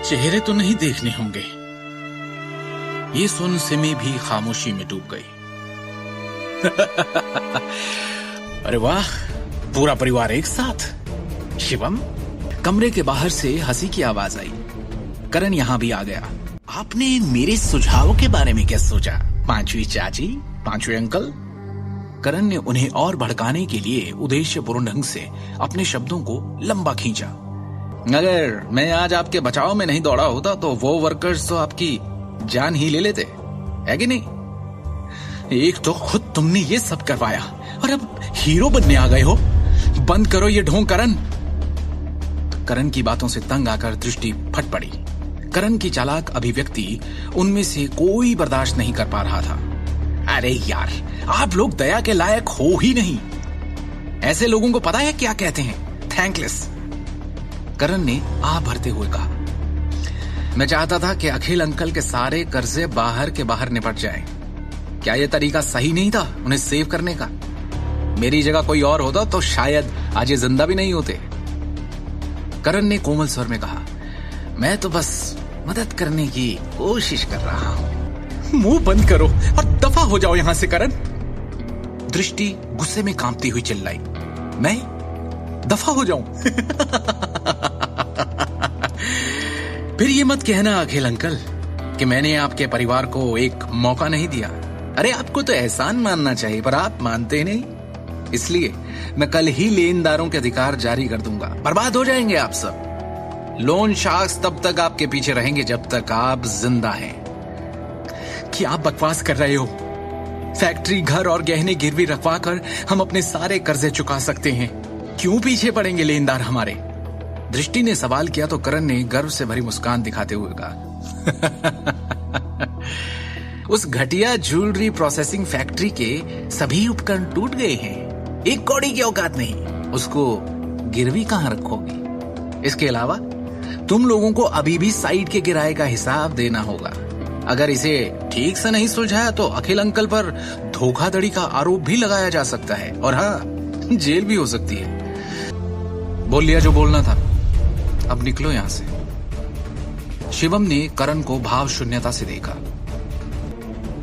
चेहरे तो नहीं देखने होंगे। ये सुन सिमी भी खामोशी में डूब गई। अरे वाह, पूरा परिवार एक साथ। शिवम। कमरे के बाहर से हंसी की आवाज आई। करण यहां भी आ गया। आपने मेरे सुझाव के बारे में क्या सोचा, पांचवी चाची, पांचवे अंकल? करण ने उन्हें और भड़काने के लिए उद्देश्यपूर्ण ढंग से अपने शब्दों को लंबा खींचा। अगर मैं आज आपके बचाव में नहीं दौड़ा होता तो वो वर्कर्स तो आपकी जान ही ले लेते, है कि नहीं? एक तो खुद तुमने ये सब करवाया और अब हीरो बनने आ गए हो। बंद करो ये ढोंग करण। करण की बातों से तंग आकर दृष्टि फट पड़ी। करण की चालाक अभिव्यक्ति उनमें से कोई बर्दाश्त नहीं कर पा रहा था। अरे यार, आप लोग दया के लायक हो ही नहीं। ऐसे लोगों को पता है क्या कहते हैं? थैंकलेस। करण ने आ भरते हुए कहा, मैं चाहता था कि अखिल अंकल के सारे कर्जे बाहर के बाहर निपट जाएं। क्या यह तरीका सही नहीं था उन्हें सेव करने का? मेरी जगह कोई और होता तो शायद आज ये जिंदा भी नहीं होते। करण ने कोमल स्वर में कहा, मैं तो बस मदद करने की कोशिश कर रहा हूं। मुंह बंद करो और दफा हो जाओ यहां से करण। दृष्टि गुस्से में कांपती हुई चिल्लाई, मैं दफा हो जाऊं? फिर ये मत कहना अखिल अंकल कि मैंने आपके परिवार को एक मौका नहीं दिया। अरे आपको तो एहसान मानना चाहिए, पर आप मानते नहीं। इसलिए मैं कल ही लेनदारों के अधिकार जारी कर दूंगा। बर्बाद हो जाएंगे आप सब। लोन शार्क्स तब तक आपके पीछे रहेंगे जब तक आप जिंदा हैं। क्या आप बकवास कर रहे हो? फैक्ट्री, घर और गहने गिरवी रखवा कर हम अपने सारे कर्जे चुका सकते हैं। क्यों पीछे पड़ेंगे लेनदार हमारे? दृष्टि ने सवाल किया तो करण ने गर्व से भरी मुस्कान दिखाते हुए कहा, उस घटिया ज्वेलरी प्रोसेसिंग फैक्ट्री के सभी उपकरण टूट गए हैं। एक कौड़ी की औकात नहीं, उसको गिरवी कहां रखोगे? इसके अलावा तुम लोगों को अभी भी साइट के किराए का हिसाब देना होगा। अगर इसे ठीक से नहीं सुलझाया तो अखिल अंकल पर धोखाधड़ी का आरोप भी लगाया जा सकता है, और हाँ, जेल भी हो सकती है। बोल लिया जो बोलना था, अब निकलो यहां से। शिवम ने करण को भाव शून्यता से देखा।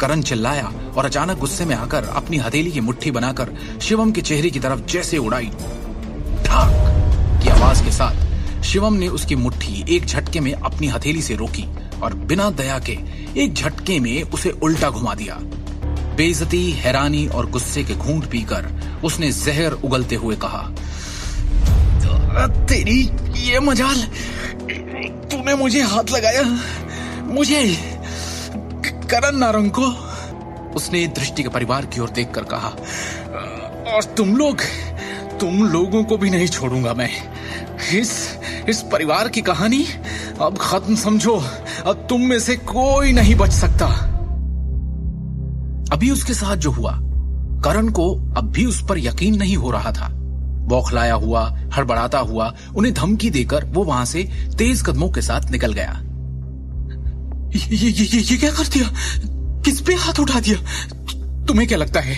करण चिल्लाया और अचानक गुस्से में आकर अपनी हथेली की मुट्ठी बनाकर शिवम के चेहरे की तरफ जैसे उड़ाई। ठाक की आवाज के साथ शिवम ने उसकी मुट्ठी एक झटके में अपनी हथेली से रोकी और बिना दया के एक झटके में उसे उल्टा घुमा दिया। बेइज्जती, हैरानी और गुस्से के घूंट पीकर उसने जहर उगलते हुए कहा, तेरी ये मजाल, तूने मुझे हाथ लगाया, मुझे, करण नारंग को। उसने दृष्टि के परिवार की ओर देखकर कहा, और तुम लोगों को भी नहीं छोड़ूंगा मैं। इस परिवार की कहानी अब खत्म समझो। अब तुम में से कोई नहीं बच सकता। अभी उसके साथ जो हुआ, करण को अब भी उस पर यकीन नहीं हो रहा था। बौखलाया हुआ, हड़बड़ाता हुआ उन्हें धमकी देकर वो वहां से तेज कदमों के साथ निकल गया। ये क्या कर दिया? किस पे हाथ उठा दिया? तुम्हें क्या लगता है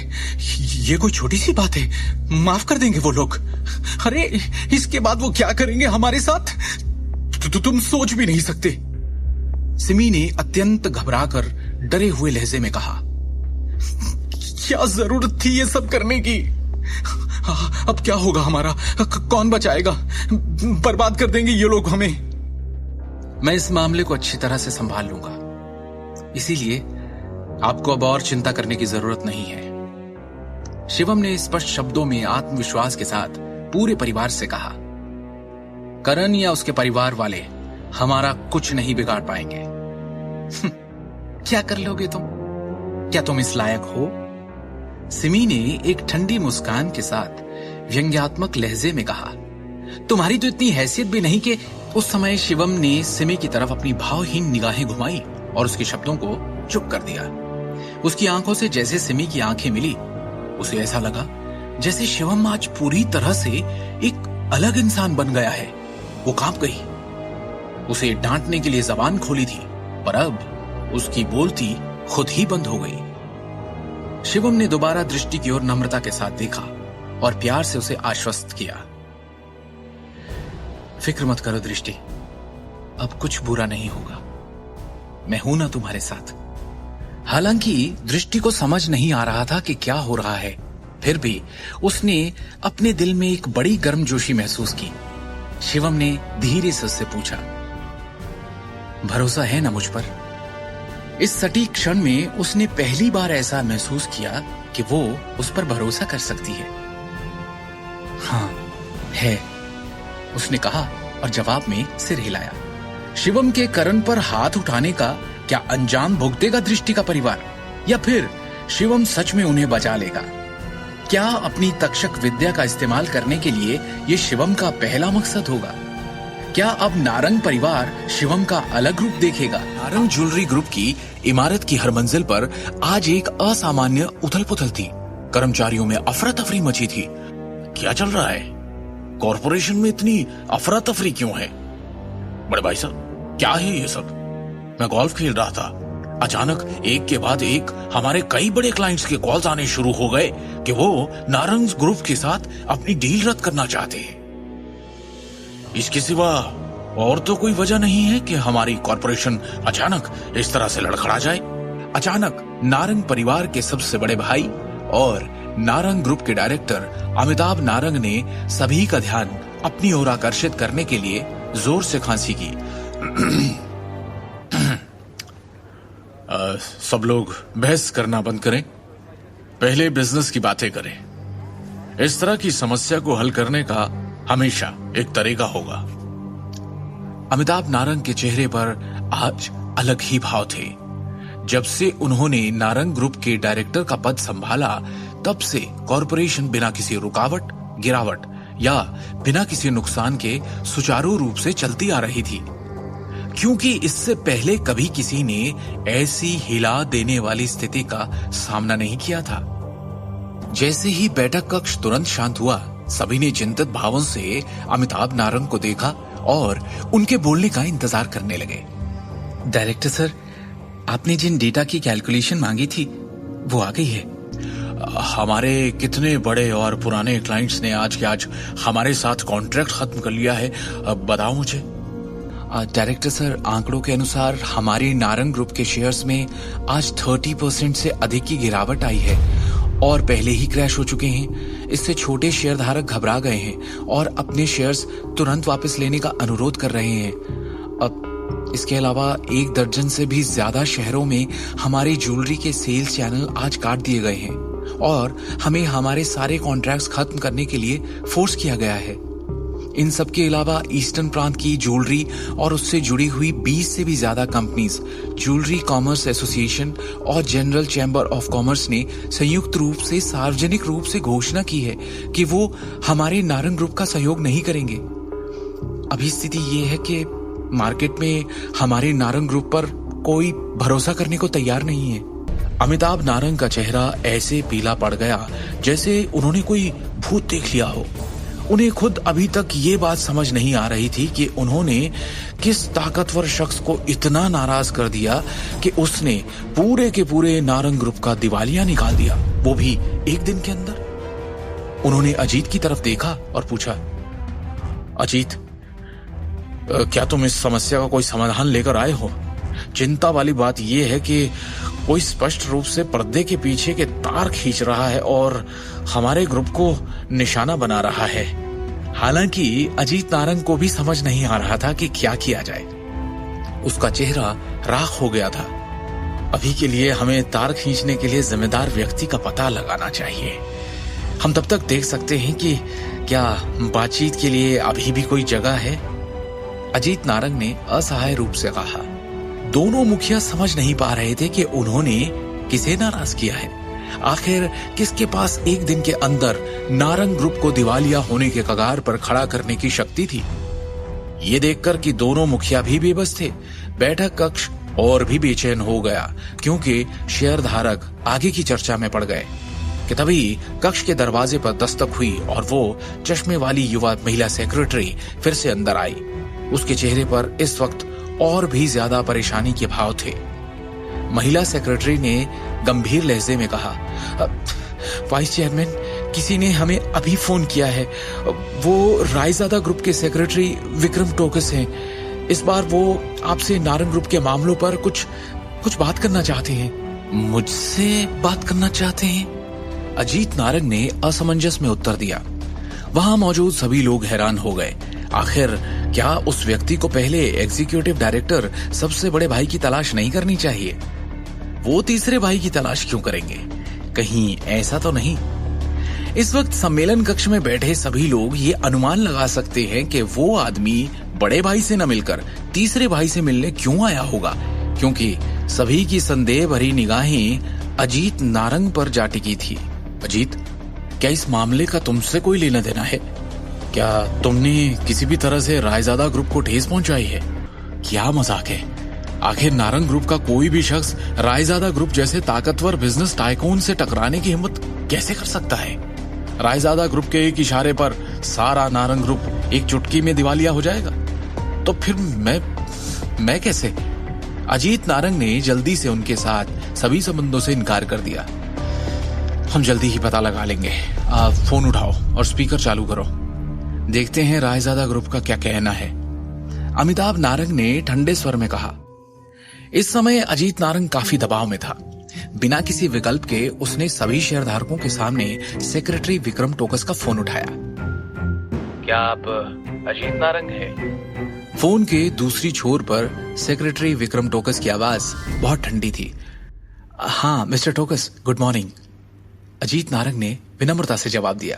ये कोई छोटी सी बात है? माफ कर देंगे वो लोग। अरे इसके बाद वो क्या करेंगे हमारे साथ तुम सोच भी नहीं सकते। सिमी ने अत्यंत घबराकर डरे हुए लहजे में कहा, क्या जरूरत थी ये सब करने की? अब क्या होगा हमारा? कौन बचाएगा? बर्बाद कर देंगे ये लोग हमें। मैं इस मामले को अच्छी तरह से संभाल लूंगा, इसीलिए आपको अब और चिंता करने की जरूरत नहीं है। शिवम ने स्पष्ट शब्दों में आत्मविश्वास के साथ पूरे परिवार से कहा, करण या उसके परिवार वाले हमारा कुछ नहीं बिगाड़ पाएंगे। क्या कर लोगे तुम? क्या तुम इस लायक हो? सिमी ने एक ठंडी मुस्कान के साथ व्यंग्यात्मक लहजे में कहा, तुम्हारी तो इतनी हैसियत भी नहीं कि उस समय शिवम ने सिमी की तरफ अपनी भावहीन निगाहें घुमाई और उसके शब्दों को चुप कर दिया। उसकी आंखों से जैसे सिमी की आंखें मिली, उसे ऐसा लगा जैसे शिवम आज पूरी तरह से एक अलग इंसान बन गया है। वो कांप गई। उसे डांटने के लिए जबान खोली थी, पर अब उसकी बोलती खुद ही बंद हो गई। शिवम ने दोबारा दृष्टि की ओर नम्रता के साथ देखा और प्यार से उसे आश्वस्त किया, फिक्र मत करो दृष्टि, अब कुछ बुरा नहीं होगा, मैं हूं ना तुम्हारे साथ। हालांकि दृष्टि को समझ नहीं आ रहा था कि क्या हो रहा है, फिर भी उसने अपने दिल में एक बड़ी गर्मजोशी महसूस की। शिवम ने धीरे से उससे पूछा, भरोसा है ना मुझ पर? इस सटीक क्षण में उसने पहली बार ऐसा महसूस किया कि वो उस पर भरोसा कर सकती है। हाँ है, उसने कहा और जवाब में सिर हिलाया। शिवम के करण पर हाथ उठाने का क्या अंजाम भुगतेगा दृष्टि का परिवार, या फिर शिवम सच में उन्हें बचा लेगा? क्या अपनी तक्षक विद्या का इस्तेमाल करने के लिए ये शिवम का पहला मकसद होगा? क्या अब नारंग परिवार शिवम का अलग रूप देखेगा? नारंग ज्वेलरी ग्रुप की इमारत की हर मंजिल पर आज एक असामान्य उथल पुथल थी। कर्मचारियों में अफरा तफरी मची थी। क्या चल रहा है? कॉरपोरेशन में इतनी अफरा तफरी क्यों है? बड़े भाई साहब, क्या है ये सब? मैं गोल्फ खेल रहा था, अचानक एक के बाद एक हमारे कई बड़े क्लाइंट्स के कॉल्स आने शुरू हो गए कि वो नारंग ग्रुप के साथ अपनी डील रद्द करना चाहते हैं। इसके सिवा और तो कोई वजह नहीं है कि हमारी कॉरपोरेशन अचानक इस तरह से लड़खड़ा जाए। अचानक नारंग परिवार के सबसे बड़े भाई और नारंग ग्रुप के डायरेक्टर अमिताभ नारंग ने सभी का ध्यान अपनी ओर आकर्षित करने के लिए जोर से खांसी की। सब लोग बहस करना बंद करें, पहले बिजनेस की बातें करें। इस तरह की समस्या को हल करने का हमेशा एक तरीका होगा। अमिताभ नारंग के चेहरे पर आज अलग ही भाव थे। जब से उन्होंने नारंग ग्रुप के डायरेक्टर का पद संभाला, तब से कॉरपोरेशन बिना किसी रुकावट, गिरावट या बिना किसी नुकसान के सुचारू रूप से चलती आ रही थी, क्योंकि इससे पहले कभी किसी ने ऐसी हिला देने वाली स्थिति का सामना नहीं किया था। जैसे ही बैठक कक्ष तुरंत शांत हुआ, सभी ने चिंतित भावों से अमिताभ नारंग को देखा और उनके बोलने का इंतजार करने लगे। डायरेक्टर सर, आपने जिन डेटा की कैलकुलेशन मांगी थी वो आ गई है। हमारे कितने बड़े और पुराने क्लाइंट्स ने आज के आज हमारे साथ कॉन्ट्रैक्ट खत्म कर लिया है, अब बताओ मुझे। डायरेक्टर सर, आंकड़ों के अनुसार हमारे नारंग ग्रुप के शेयर्स में आज 30% से अधिक की गिरावट आई है और पहले ही क्रैश हो चुके हैं। इससे छोटे शेयरधारक घबरा गए हैं और अपने शेयर्स तुरंत वापस लेने का अनुरोध कर रहे हैं। अब इसके अलावा 1 दर्जन से भी ज्यादा शहरों में हमारे ज्वेलरी के सेल्स चैनल आज काट दिए गए हैं और हमें हमारे सारे कॉन्ट्रैक्ट्स खत्म करने के लिए फोर्स किया गया है। इन सब के अलावा ईस्टर्न प्रांत की ज्वेलरी और उससे जुड़ी हुई 20 से भी ज्यादा कंपनीज, ज्वेलरी कॉमर्स एसोसिएशन और जनरल चैम्बर ऑफ कॉमर्स ने संयुक्त रूप से सार्वजनिक रूप से घोषणा की है कि वो हमारे नारंग ग्रुप का सहयोग नहीं करेंगे। अभी स्थिति ये है कि मार्केट में हमारे नारंग ग्रुप पर कोई भरोसा करने को तैयार नहीं है। अमिताभ नारंग का चेहरा ऐसे पीला पड़ गया जैसे उन्होंने कोई भूत देख लिया हो। उन्हें खुद अभी तक ये बात समझ नहीं आ रही थी कि उन्होंने किस ताकतवर शख्स को इतना नाराज कर दिया कि उसने पूरे के पूरे नारंग ग्रुप का दिवालिया निकाल दिया, वो भी एक दिन के अंदर। उन्होंने अजीत की तरफ देखा और पूछा, अजीत, क्या तुम इस समस्या का कोई समाधान लेकर आए हो? चिंता वाली बात यह है कि कोई स्पष्ट रूप से पर्दे के पीछे के तार खींच रहा है और हमारे ग्रुप को निशाना बना रहा है। हालांकि अजीत नारंग को भी समझ नहीं आ रहा था कि क्या किया जाए। उसका चेहरा राख हो गया था। अभी के लिए हमें तार खींचने के लिए जिम्मेदार व्यक्ति का पता लगाना चाहिए। हम तब तक देख सकते हैं कि क्या बातचीत के लिए अभी भी कोई जगह है। अजीत नारंग ने असहाय रूप से कहा। दोनों मुखिया समझ नहीं पा रहे थे कि उन्होंने किसे नाराज किया है। आखिर किसके पास एक दिन के अंदर नारंग ग्रुप को दिवालिया होने के कगार पर खड़ा करने की शक्ति थी। ये देखकर कि दोनों मुखिया भी बेबस थे, बैठक कक्ष और भी बेचैन हो गया, क्योंकि शेयरधारक आगे की चर्चा में पड़ गए कि तभी कक्ष के दरवाजे पर दस्तक हुई और वो चश्मे वाली युवा महिला सेक्रेटरी फिर से अंदर आई। उसके चेहरे पर इस वक्त और भी ज्यादा परेशानी के भाव थे। महिला सेक्रेटरी ने गंभीर लहजे में कहा, वाइस चेयरमैन, किसी ने हमें अभी फोन किया है। वो रायजादा ग्रुप के सेक्रेटरी विक्रम टोकस हैं। इस बार वो आपसे नारंग ग्रुप के मामलों पर कुछ बात करना चाहते हैं। मुझसे बात करना चाहते हैं? अजीत नारंग ने असमंजस में उत्तर दिया। वहां मौजूद सभी लोग हैरान हो गए। आखिर क्या उस व्यक्ति को पहले एग्जीक्यूटिव डायरेक्टर सबसे बड़े भाई की तलाश नहीं करनी चाहिए? वो तीसरे भाई की तलाश क्यों करेंगे? कहीं ऐसा तो नहीं? इस वक्त सम्मेलन कक्ष में बैठे सभी लोग ये अनुमान लगा सकते हैं कि वो आदमी बड़े भाई से न मिलकर तीसरे भाई से मिलने क्यों आया होगा, क्योंकि सभी की संदेह भरी निगाहें अजीत नारंग पर जा टिकी थी। अजीत, क्या इस मामले का तुमसे कोई लेना देना है? क्या तुमने किसी भी तरह से रायजादा ग्रुप को ठेस पहुंचाई है? क्या मजाक है? आखिर नारंग ग्रुप का कोई भी शख्स रायजादा ग्रुप जैसे ताकतवर बिजनेस टाइकून से टकराने की हिम्मत कैसे कर सकता है? रायजादा ग्रुप के एक इशारे पर सारा नारंग ग्रुप एक चुटकी में दिवालिया हो जाएगा। तो फिर मैं कैसे? अजीत नारंग ने जल्दी से उनके साथ सभी संबंधों से इनकार कर दिया। हम जल्दी ही पता लगा लेंगे। आप फोन उठाओ और स्पीकर चालू करो। देखते हैं रायजादा ग्रुप का क्या कहना है। अमिताभ नारंग ने ठंडे स्वर में कहा। इस समय अजीत नारंग काफी दबाव में था। बिना किसी विकल्प के उसने सभी शेयरधारकों के सामने सेक्रेटरी विक्रम टोकस का फोन उठाया। क्या आप अजीत नारंग हैं? फोन के दूसरी छोर पर सेक्रेटरी विक्रम टोकस की आवाज बहुत ठंडी थी। हाँ mister Tokas, good morning. Ajit Narang ने विनम्रता से जवाब दिया।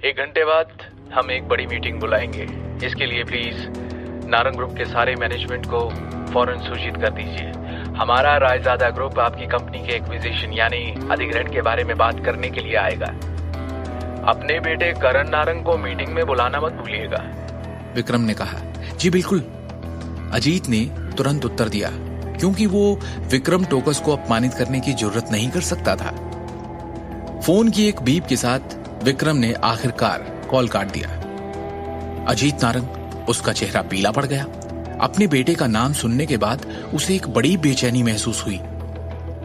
1 घंटे बाद हम एक बड़ी मीटिंग बुलाएंगे। इसके लिए प्लीज नारंग ग्रुप के सारे मैनेजमेंट को फौरन सूचित कर दीजिए। हमारा रायजादा ग्रुप आपकी कंपनी के एक्विजिशन यानी अधिग्रहण के बारे में बात करने के लिए आएगा। अपने बेटे करण नारंग को मीटिंग में बुलाना मत भूलिएगा। विक्रम ने कहा। जी बिल्कुल, अजीत ने तुरंत उत्तर दिया, क्योंकि वो विक्रम टोकस को अपमानित करने की जरूरत नहीं कर सकता था। फोन की एक बीप के साथ विक्रम ने आखिरकार कॉल काट दिया। अजीत नारंग, उसका चेहरा पीला पड़ गया। अपने बेटे का नाम सुनने के बाद उसे एक बड़ी बेचैनी महसूस हुई।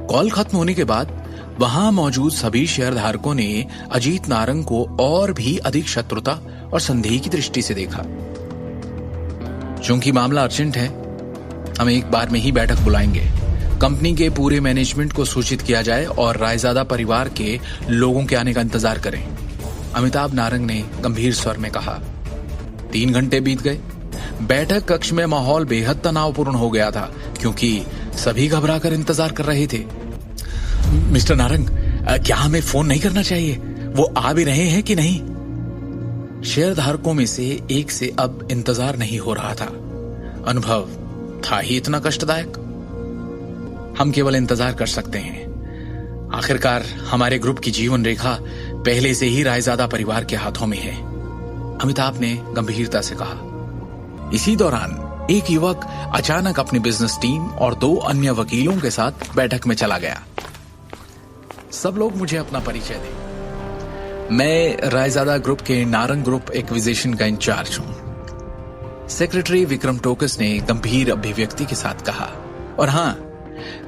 कॉल खत्म होने के बाद वहां मौजूद सभी शेयरधारकों ने अजीत नारंग को और भी अधिक शत्रुता और संदेह की दृष्टि से देखा। चूंकि मामला अर्जेंट है, हम एक बार में ही बैठक बुलाएंगे। कंपनी के पूरे मैनेजमेंट को सूचित किया जाए और रायजादा परिवार के लोगों के आने का इंतजार करें। अमिताभ नारंग ने गंभीर स्वर में कहा। 3 घंटे बीत गए। बैठक कक्ष में माहौल बेहद तनावपूर्ण हो गया था, क्योंकि सभी घबराकर इंतजार कर रहे थे। मिस्टर नारंग, क्या हमें फोन नहीं करना चाहिए? वो आ भी रहे हैं कि नहीं? शेयरधारकों में से एक से अब इंतजार नहीं हो रहा था। अनुभव था ही इतना कष्टदायक। हम केवल इंतजार कर सकते हैं। आखिरकार हमारे ग्रुप की जीवन रेखा पहले से ही रायजादा परिवार के हाथों में है, अमिताभ ने गंभीरता से कहा। इसी दौरान एक युवक अचानक अपनी बिजनेस टीम और 2 अन्य वकीलों के साथ बैठक में चला गया। सब लोग मुझे अपना परिचय दें। मैं रायजादा ग्रुप के नारंग ग्रुप एक्विजिशन का इंचार्ज हूं। सेक्रेटरी विक्रम टोकस ने गंभीर अभिव्यक्ति के साथ कहा। और हां,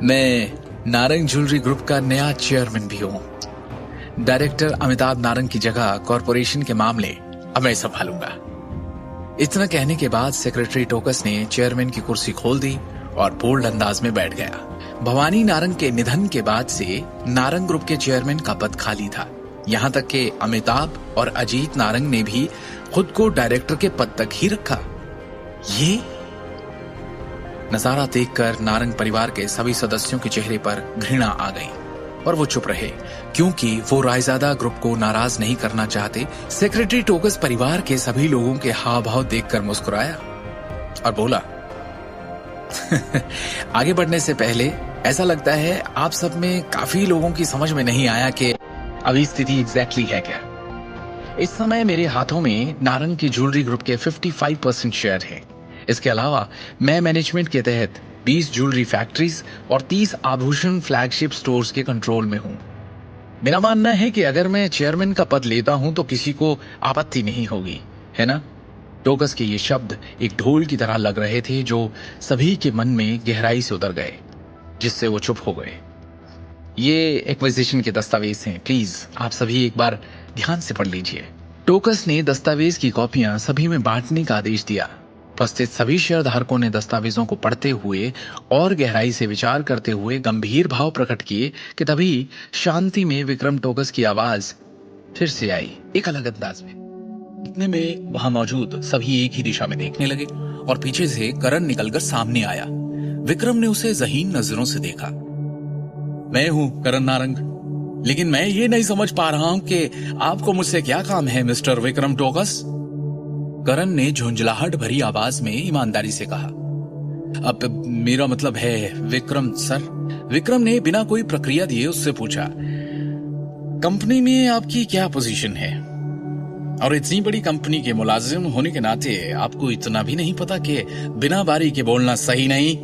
मैं नारंग ज्वेलरी ग्रुप का नया चेयरमैन भी हूं। डायरेक्टर अमिताभ नारंग की जगह कॉरपोरेशन के मामले अब मैं संभालूंगा। इतना कहने के बाद सेक्रेटरी टोकस ने चेयरमैन की कुर्सी खोल दी और बोल्ड अंदाज में बैठ गया। भवानी नारंग के निधन के बाद से नारंग ग्रुप के चेयरमैन का पद खाली था। यहां तक कि अमिताभ और अजीत नारंग ने भी खुद को डायरेक्टर के पद तक ही रखा। ये नजारा देखकर नारंग परिवार के सभी सदस्यों के चेहरे पर घृणा आ गई और वो चुप रहे, क्योंकि वो रायजादा ग्रुप को नाराज नहीं करना चाहते। सेक्रेटरी टोकस परिवार के सभी लोगों के हाव भाव देखकर मुस्कुराया और बोला, आगे बढ़ने से पहले ऐसा लगता है आप सब में काफी लोगों की समझ में नहीं आया कि अभी स्थिति एग्जैक्टली है क्या। इस समय मेरे हाथों में नारंग की ज्वेलरी ग्रुप के 55% शेयर हैं। इसके अलावा मैं मैनेजमेंट के तहत 20 ज्वेलरी फैक्ट्रीज और 30 आभूषण फ्लैगशिप स्टोर्स के कंट्रोल में हूं। मेरा मानना है कि अगर मैं चेयरमैन का पद लेता हूं तो किसी को आपत्ति नहीं होगी, है ना? टोकस के ये शब्द एक ढोल की तरह लग रहे थे जो सभी के मन में गहराई से उतर गए, जिससे वो चुप हो गए। ये एक्विजिशन के दस्तावेज हैं, प्लीज आप सभी एक बार ध्यान से पढ़ लीजिए। टोकस ने दस्तावेज की कॉपियां सभी में बांटने का आदेश दिया। उपस्थित सभी शेयरधारकों ने दस्तावेजों को पढ़ते हुए और गहराई से विचार करते हुए गंभीर भाव प्रकट किए कि तभी शांति में विक्रम टोकस की आवाज फिर से आई, एक अलग अंदाज में। इतने में वहां मौजूद सभी एक ही दिशा में देखने लगे और पीछे से करण निकलकर सामने आया। विक्रम ने उसे ज़हीन नजरों से देखा। मैं हूं करण नारंग, लेकिन मैं ये नहीं समझ पा रहा हूं कि आपको मुझसे क्या काम है मिस्टर विक्रम टोकस। करण ने झुंझलाहट भरी आवाज में ईमानदारी से कहा, अब मेरा मतलब है विक्रम सर। विक्रम ने बिना कोई प्रक्रिया दिए उससे पूछा, कंपनी में आपकी क्या पोजीशन है? और इतनी बड़ी कंपनी के मुलाजिम होने के नाते आपको इतना भी नहीं पता कि बिना बारी के बोलना सही नहीं?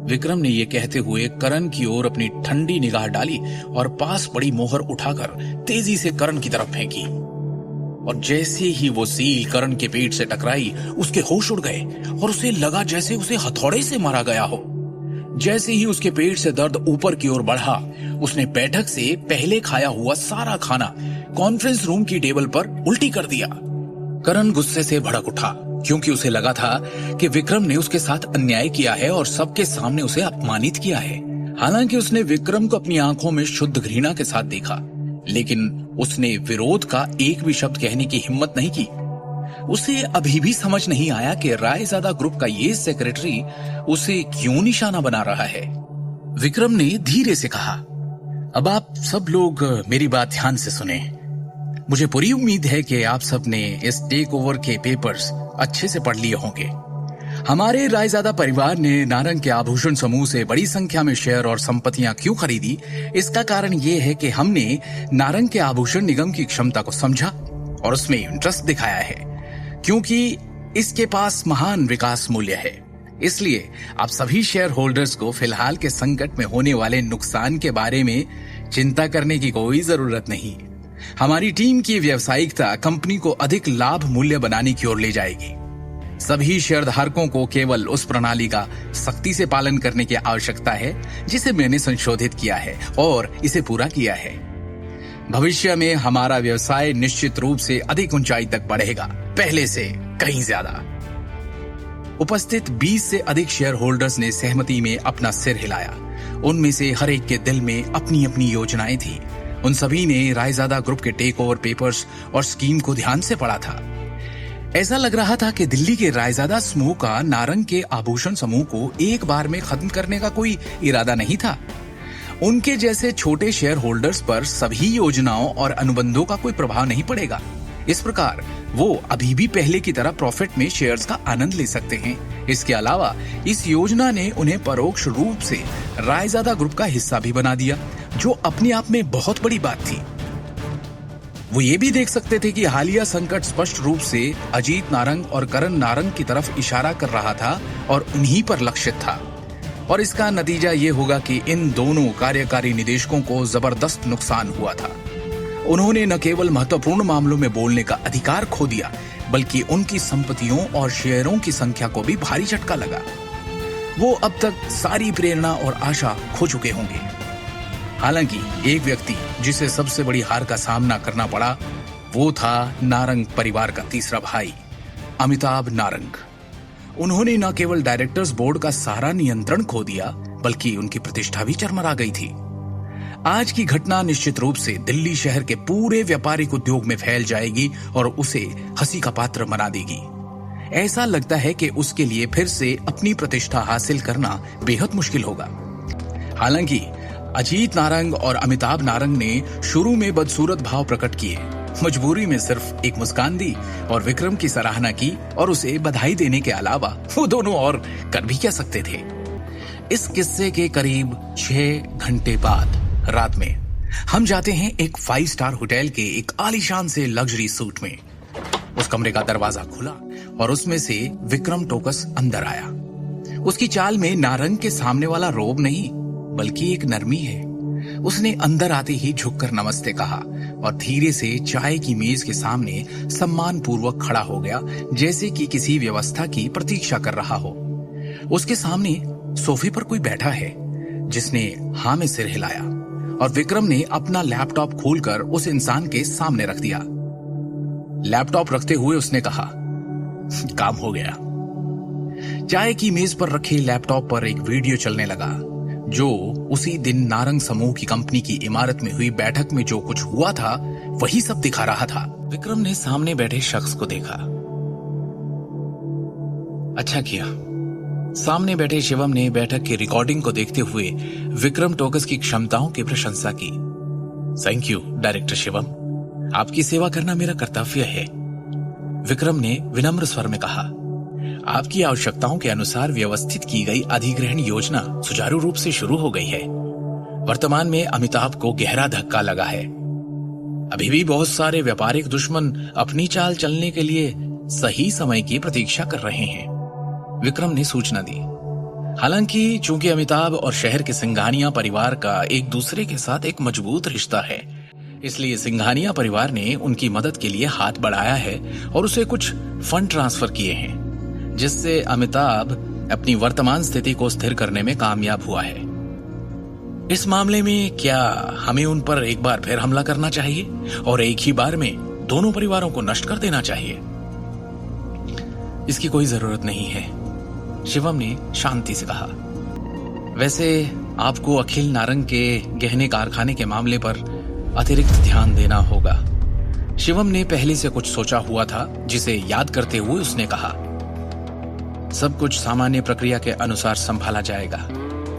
विक्रम ने यह कहते हुए करण की ओर अपनी ठंडी निगाह डाली और पास पड़ी मोहर उठाकर तेजी से करण की तरफ फेंकी। और जैसे ही वो सील करण के पेट से टकराई, उसके होश उड़ गए और उसे लगा जैसे उसे हथौड़े से मारा गया हो। जैसे ही उसके पेट से दर्द ऊपर की ओर बढ़ा, उसने बैठक से पहले खाया हुआ सारा खाना कॉन्फ्रेंस रूम की टेबल पर उल्टी कर दिया। करण गुस्से से भड़क उठा, क्योंकि उसे लगा था कि विक्रम ने उसके साथ अन्याय किया है और सबके सामने उसे अपमानित किया है। हालांकि उसने विक्रम को अपनी आंखों में शुद्ध घृणा के साथ देखा, लेकिन उसने विरोध का एक भी शब्द कहने की हिम्मत नहीं की। उसे अभी भी समझ नहीं आया कि रायजादा ग्रुप का ये सेक्रेटरी उसे क्यों निशाना बना रहा है। विक्रम ने धीरे से कहा, अब आप सब लोग मेरी बात ध्यान से सुने। मुझे पूरी उम्मीद है कि आप सब ने इस टेक ओवर के पेपर्स अच्छे से पढ़ लिए होंगे। हमारे रायजादा परिवार ने नारंग के आभूषण समूह से बड़ी संख्या में शेयर और संपत्तियां क्यों खरीदी, इसका कारण ये है कि हमने नारंग के आभूषण निगम की क्षमता को समझा और उसमें इंटरेस्ट दिखाया है, क्योंकि इसके पास महान विकास मूल्य है। इसलिए आप सभी शेयर होल्डर्स को फिलहाल के संकट में होने वाले नुकसान के बारे में चिंता करने की कोई जरूरत नहीं। हमारी टीम की व्यावसायिकता कंपनी को अधिक लाभ मूल्य बनाने की ओर ले जाएगी। सभी शेयरधारकों को केवल उस प्रणाली का सख्ती से पालन करने की आवश्यकता है जिसे मैंने संशोधित किया है और इसे पूरा किया है। भविष्य में हमारा व्यवसाय निश्चित रूप से अधिक ऊंचाई तक बढ़ेगा, पहले से कहीं ज्यादा। उपस्थित 20 से अधिक शेयर होल्डर्स ने सहमति में अपना सिर हिलाया। उनमें से हर एक के दिल में अपनी अपनी योजनाएं थी। उन सभी ने रायजादा ग्रुप के टेक ओवर पेपर्स और स्कीम को ध्यान से पढ़ा था। ऐसा लग रहा था कि दिल्ली के रायजादा समूह का नारंग के आभूषण समूह को एक बार में खत्म करने का कोई इरादा नहीं था। उनके जैसे छोटे शेयर होल्डर्स पर सभी योजनाओं और अनुबंधों का कोई प्रभाव नहीं पड़ेगा। इस प्रकार वो अभी भी पहले की तरह प्रॉफिट में शेयर्स का आनंद ले सकते हैं। इसके अलावा इस योजना ने उन्हें परोक्ष रूप से रायजादा ग्रुप का हिस्सा भी बना दिया, जो अपने आप में बहुत बड़ी बात थी। वो ये भी देख सकते थे कि हालिया संकट स्पष्ट रूप से अजीत नारंग और करण नारंग की तरफ इशारा कर रहा था और उन्हीं पर लक्षित था। और इसका नतीजा ये होगा कि इन दोनों कार्यकारी निदेशकों को जबरदस्त नुकसान हुआ था। उन्होंने न केवल महत्वपूर्ण मामलों में बोलने का अधिकार खो दिया, बल्कि उनकी संपत्तियों और शेयरों की संख्या को भी भारी झटका लगा। वो अब तक सारी प्रेरणा और आशा खो चुके होंगे। हालांकि एक व्यक्ति जिसे सबसे बड़ी हार का सामना करना पड़ा, वो था नारंग परिवार का तीसरा भाई, अमिताभ नारंग। उन्होंने न केवल डायरेक्टर्स बोर्ड का सारा नियंत्रण खो दिया, बल्कि उनकी प्रतिष्ठा भी चरमरा गई थी। आज की घटना निश्चित रूप से दिल्ली शहर के पूरे व्यापारिक उद्योग में फैल जाएगी और उसे हंसी का पात्र बना देगी। ऐसा लगता है कि उसके लिए फिर से अपनी प्रतिष्ठा हासिल करना बेहद मुश्किल होगा। हालांकि अजीत नारंग और अमिताभ नारंग ने शुरू में बदसूरत भाव प्रकट किए, मजबूरी में सिर्फ एक मुस्कान दी और विक्रम की सराहना की और उसे बधाई देने के अलावा वो दोनों और कर भी क्या सकते थे। इस किस्से के करीब 6 घंटे बाद रात में हम जाते हैं एक 5 स्टार होटल के एक आलीशान से लग्जरी सूट में। उस कमरे का दरवाजा खुला और उसमें से विक्रम टोकस अंदर आया। उसकी चाल में नारंग के सामने वाला रोब नहीं, बल्कि एक नरमी है। उसने अंदर आते ही झुककर नमस्ते कहा और धीरे से चाय की मेज के सामने सम्मान पूर्वक खड़ा हो गया, जैसे कि किसी व्यवस्था की प्रतीक्षा कर रहा हो। उसके सामने सोफे पर कोई बैठा है जिसने हाँ में सिर हिलाया और विक्रम ने अपना लैपटॉप खोलकर उस इंसान के सामने रख दिया। लैपटॉप रखते हुए उसने कहा, काम हो गया। चाय की मेज पर रखे लैपटॉप पर एक वीडियो चलने लगा, जो उसी दिन नारंग समूह की कंपनी की इमारत में हुई बैठक में जो कुछ हुआ था वही सब दिखा रहा था। विक्रम ने सामने बैठे शख्स को देखा। अच्छा किया। सामने बैठे शिवम ने बैठक की रिकॉर्डिंग को देखते हुए विक्रम टोकस की क्षमताओं की प्रशंसा की। थैंक यू डायरेक्टर शिवम, आपकी सेवा करना मेरा कर्तव्य है। विक्रम ने विनम्र स्वर में कहा, आपकी आवश्यकताओं के अनुसार व्यवस्थित की गई अधिग्रहण योजना सुचारू रूप से शुरू हो गई है। वर्तमान में अमिताभ को गहरा धक्का लगा है। अभी भी बहुत सारे व्यापारिक दुश्मन अपनी चाल चलने के लिए सही समय की प्रतीक्षा कर रहे हैं, विक्रम ने सूचना दी। हालांकि चूंकि अमिताभ और शहर के सिंघानिया परिवार का एक दूसरे के साथ एक मजबूत रिश्ता है, इसलिए सिंघानिया परिवार ने उनकी मदद के लिए हाथ बढ़ाया है और उसे कुछ फंड ट्रांसफर किए हैं, जिससे अमिताभ अपनी वर्तमान स्थिति को स्थिर करने में कामयाब हुआ है। इस मामले में क्या हमें उन पर एक बार फिर हमला करना चाहिए और एक ही बार में दोनों परिवारों को नष्ट कर देना चाहिए? इसकी कोई जरूरत नहीं है, शिवम ने शांति से कहा। वैसे आपको अखिल नारंग के गहने कारखाने के मामले पर अतिरिक्त ध्यान देना होगा। शिवम ने पहले से कुछ सोचा हुआ था, जिसे याद करते हुए उसने कहा, सब कुछ सामान्य प्रक्रिया के अनुसार संभाला जाएगा।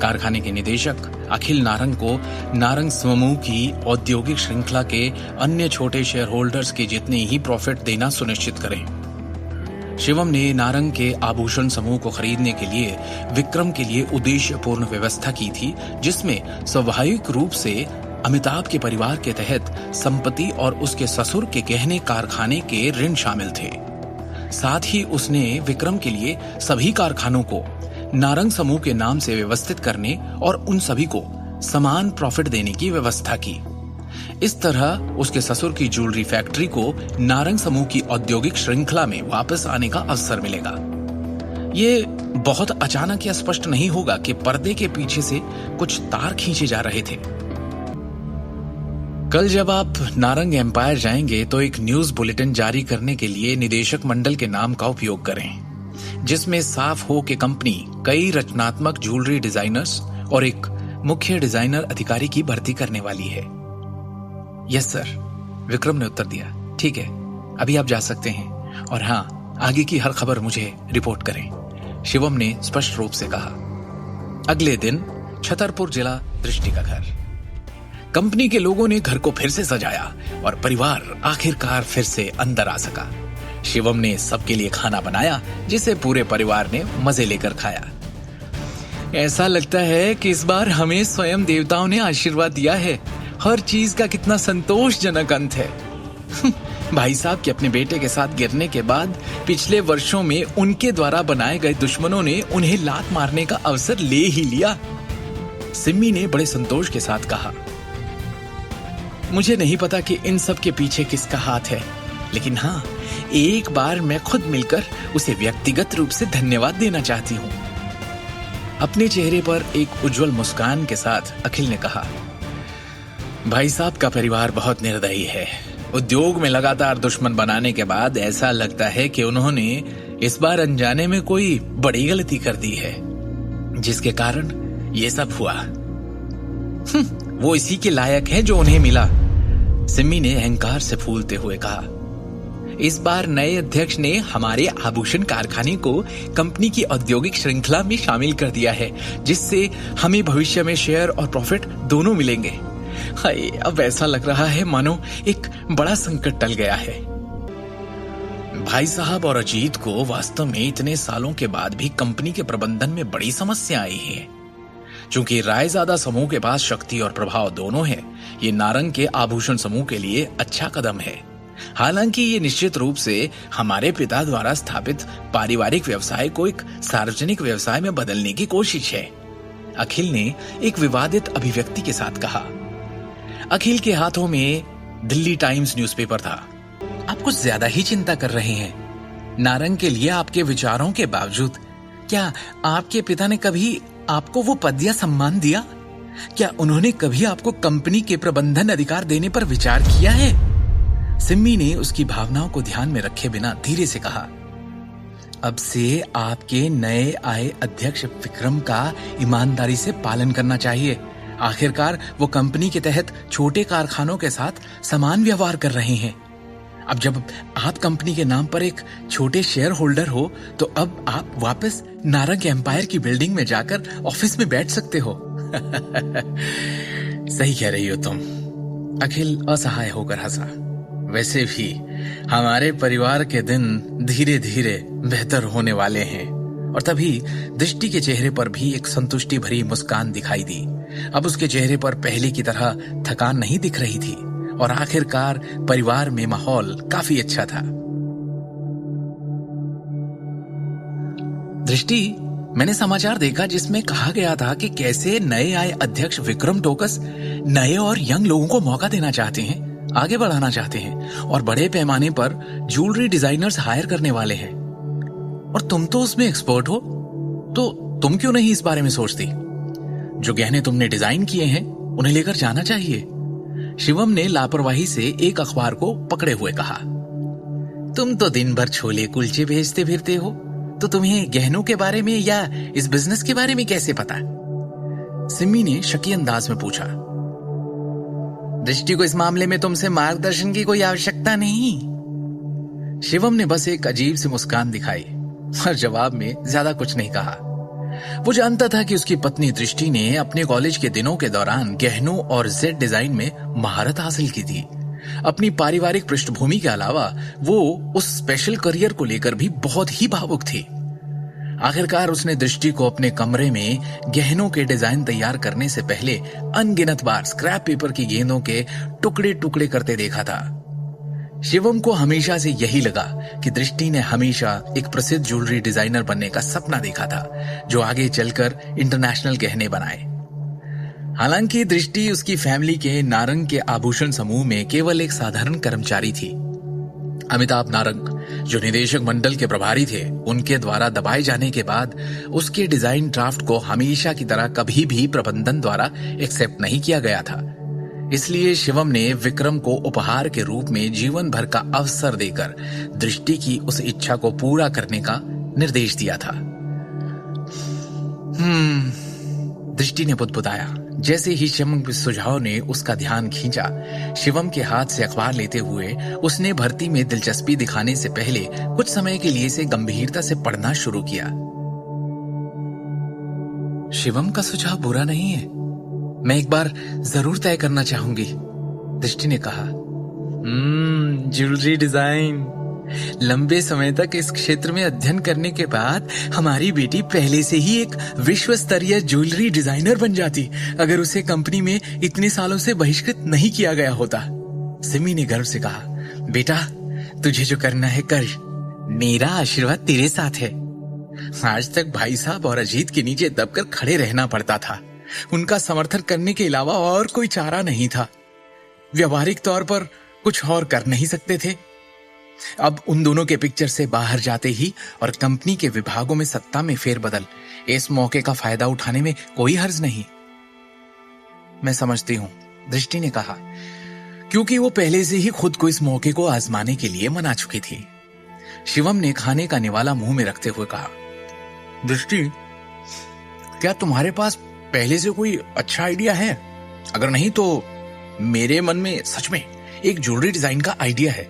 कारखाने के निदेशक अखिल नारंग को नारंग समूह की औद्योगिक श्रृंखला के अन्य छोटे शेयर होल्डर्स के जितने ही प्रॉफिट देना सुनिश्चित करें। शिवम ने नारंग के आभूषण समूह को खरीदने के लिए विक्रम के लिए उद्देश्यपूर्ण व्यवस्था की थी, जिसमें स्वाभाविक रूप से अमिताभ के परिवार के तहत संपत्ति और उसके ससुर के गहने कारखाने के ऋण शामिल थे। साथ ही उसने विक्रम के लिए सभी कारखानों को नारंग समूह के नाम से व्यवस्थित करने और उन सभी को समान प्रॉफिट देने की व्यवस्था की। इस तरह उसके ससुर की ज्वेलरी फैक्ट्री को नारंग समूह की औद्योगिक श्रृंखला में वापस आने का अवसर मिलेगा। ये बहुत अचानक या स्पष्ट नहीं होगा कि पर्दे के पीछे से कुछ तार खींचे जा रहे थे। कल जब आप नारंग एम्पायर जाएंगे तो एक न्यूज बुलेटिन जारी करने के लिए निदेशक मंडल के नाम का उपयोग करें, जिसमें साफ हो कि कंपनी कई रचनात्मक ज्वेलरी डिजाइनर्स और एक मुख्य डिजाइनर अधिकारी की भर्ती करने वाली है। यस सर, विक्रम ने उत्तर दिया। ठीक है, अभी आप जा सकते हैं और हाँ, आगे की हर खबर मुझे रिपोर्ट करें, शिवम ने स्पष्ट रूप से कहा। अगले दिन छतरपुर जिला दृष्टि का घर। कंपनी के लोगों ने घर को फिर से सजाया और परिवार आखिरकार फिर से अंदर आ सका। शिवम ने सबके लिए खाना बनाया, जिसे पूरे परिवार ने मजे लेकर खाया। ऐसा लगता है कि इस बार हमें स्वयं देवताओं ने आशीर्वाद दिया है। हर चीज का कितना संतोषजनक अंत है। भाई साहब के अपने बेटे के साथ गिरने के बाद पिछले वर्षों में उनके द्वारा बनाए गए दुश्मनों ने उन्हें लात मारने का अवसर ले ही लिया, सिम्मी ने बड़े संतोष के साथ कहा। मुझे नहीं पता कि इन सब के पीछे किसका हाथ है, लेकिन हाँ, एक बार मैं खुद मिलकर उसे व्यक्तिगत रूप से धन्यवाद देना चाहती हूँ। अपने चेहरे पर एक उज्जवल मुस्कान के साथ अखिल ने कहा, भाई साहब का परिवार बहुत निर्दयी है। उद्योग में लगातार दुश्मन बनाने के बाद ऐसा लगता है कि उन्होंने इस बार अनजाने में कोई बड़ी गलती कर दी है, जिसके कारण ये सब हुआ। वो इसी के लायक है जो उन्हें मिला, सिमी ने अहंकार से फूलते हुए कहा। इस बार नए अध्यक्ष ने हमारे आभूषण कारखाने को कंपनी की औद्योगिक श्रृंखला में शामिल कर दिया है, जिससे हमें भविष्य में शेयर और प्रॉफिट दोनों मिलेंगे। हाय, अब ऐसा लग रहा है मानो एक बड़ा संकट टल गया है। भाई साहब और अजीत को वास्तव में इतने सालों के बाद भी कंपनी के प्रबंधन में बड़ी समस्या आई है। चूंकि रायजादा समूह के पास शक्ति और प्रभाव दोनों है, ये नारंग के आभूषण समूह के लिए अच्छा कदम है। हालांकि ये निश्चित रूप से हमारे पिता द्वारा स्थापित पारिवारिक व्यवसाय को एक सार्वजनिक व्यवसाय में बदलने की कोशिश है, अखिल ने एक विवादित अभिव्यक्ति के साथ कहा। अखिल के हाथों में दिल्ली टाइम्स न्यूज़पेपर था। आप कुछ ज्यादा ही चिंता कर रहे हैं। नारंग के लिए आपके विचारों के बावजूद क्या आपके पिता ने कभी आपको वो पद या सम्मान दिया? क्या उन्होंने कभी आपको कंपनी के प्रबंधन अधिकार देने पर विचार किया है? सिम्मी ने उसकी भावनाओं को ध्यान में रखे बिना धीरे से कहा, अब से आपके नए आए अध्यक्ष विक्रम का ईमानदारी से पालन करना चाहिए। आखिरकार वो कंपनी के तहत छोटे कारखानों के साथ समान व्यवहार कर रहे हैं। अब जब आप कंपनी के नाम पर एक छोटे शेयर होल्डर हो, तो अब आप वापस नारंग एम्पायर की बिल्डिंग में जाकर ऑफिस में बैठ सकते हो। सही कह रही हो तुम। अखिल असहाय होकर हंसा। वैसे भी हमारे परिवार के दिन धीरे धीरे बेहतर होने वाले हैं। और तभी दृष्टि के चेहरे पर भी एक संतुष्टि भरी मुस्कान दिखाई दी। अब उसके चेहरे पर पहले की तरह थकान नहीं दिख रही थी और आखिरकार परिवार में माहौल काफी अच्छा था। दृष्टि, मैंने समाचार देखा जिसमें कहा गया था कि कैसे नए आए अध्यक्ष विक्रम टोकस नए और यंग लोगों को मौका देना चाहते हैं, आगे बढ़ाना चाहते हैं और बड़े पैमाने पर ज्वेलरी डिजाइनर्स हायर करने वाले हैं। और तुम तो उसमें एक्सपर्ट हो, तो तुम क्यों नहीं इस बारे में सोचती? जो गहने तुमने डिजाइन किए हैं उन्हें लेकर जाना चाहिए। शिवम ने लापरवाही से एक अखबार को पकड़े हुए कहा। तुम तो दिन भर छोले कुलचे भेजते फिरते हो, तो तुम्हें गहनों के बारे में या इस बिजनेस के बारे में कैसे पता? सिमी ने शकी अंदाज में पूछा। दृष्टि को इस मामले में तुमसे मार्गदर्शन की कोई आवश्यकता नहीं। शिवम ने बस एक अजीब सी मुस्कान दिखाई और जवाब में ज्यादा कुछ नहीं कहा। वो जानता था कि उसकी पत्नी दृष्टि ने अपने कॉलेज के दिनों के दौरान गहनों और जेड डिजाइन में महारत हासिल की थी। अपनी पारिवारिक पृष्ठभूमि के अलावा वो उस स्पेशल करियर को लेकर भी बहुत ही भावुक थी। आखिरकार उसने दृष्टि को अपने कमरे में गहनों के डिजाइन तैयार करने से पहले अनगिनत बार स्क्रैप पेपर की गेंदों के टुकड़े टुकड़े करते देखा था। शिवम को हमेशा से यही लगा कि दृष्टि ने हमेशा एक प्रसिद्ध ज्वेलरी डिजाइनर बनने का सपना देखा था, जो आगे चलकर इंटरनेशनल गहने बनाए। हालांकि दृष्टि उसकी फैमिली के नारंग के आभूषण समूह में केवल एक साधारण कर्मचारी थी। अमिताभ नारंग, जो निदेशक मंडल के प्रभारी थे, उनके द्वारा दबाए जाने के बाद उसके डिजाइन ड्राफ्ट को हमेशा की तरह कभी भी प्रबंधन द्वारा एक्सेप्ट नहीं किया गया था। इसलिए शिवम ने विक्रम को उपहार के रूप में जीवन भर का अवसर देकर दृष्टि की उस इच्छा को पूरा करने का निर्देश दिया था। दृष्टि ने बुदबुदाया। जैसे ही शिवम के सुझाव ने उसका ध्यान खींचा, शिवम के हाथ से अखबार लेते हुए उसने भर्ती में दिलचस्पी दिखाने से पहले कुछ समय के लिए इसे गंभीरता से पढ़ना शुरू किया। शिवम का सुझाव बुरा नहीं है, मैं एक बार जरूर तय करना चाहूंगी, दृष्टि ने कहा। Jewellery design. लंबे समय तक इस क्षेत्र में अध्ययन करने के बाद हमारी बेटी पहले से ही एक विश्व स्तरीय ज्वेलरी डिजाइनर बन जाती, अगर उसे कंपनी में इतने सालों से बहिष्कृत नहीं किया गया होता। सिमी ने गर्व से कहा, बेटा तुझे जो करना है कर, मेरा आशीर्वाद तेरे साथ है। आज तक भाई साहब और अजीत के नीचे दबकर खड़े रहना पड़ता था, उनका समर्थन करने के अलावा और कोई चारा नहीं था। व्यवहारिक तौर पर कुछ और कर नहीं सकते थे। अब उन दोनों के पिक्चर से बाहर जाते ही और कंपनी के विभागों में सत्ता में फेरबदल, इस मौके का फायदा उठाने में कोई हर्ज नहीं। मैं समझती हूं, दृष्टि ने कहा, क्योंकि वो पहले से ही खुद को इस मौके को आजमाने के लिए मना चुकी थी। शिवम ने खाने का निवाला मुंह में रखते हुए कहा, दृष्टि, क्या तुम्हारे पास पहले से कोई अच्छा आइडिया है? अगर नहीं तो मेरे मन में सच में एक ज्वेलरी डिजाइन का आइडिया है।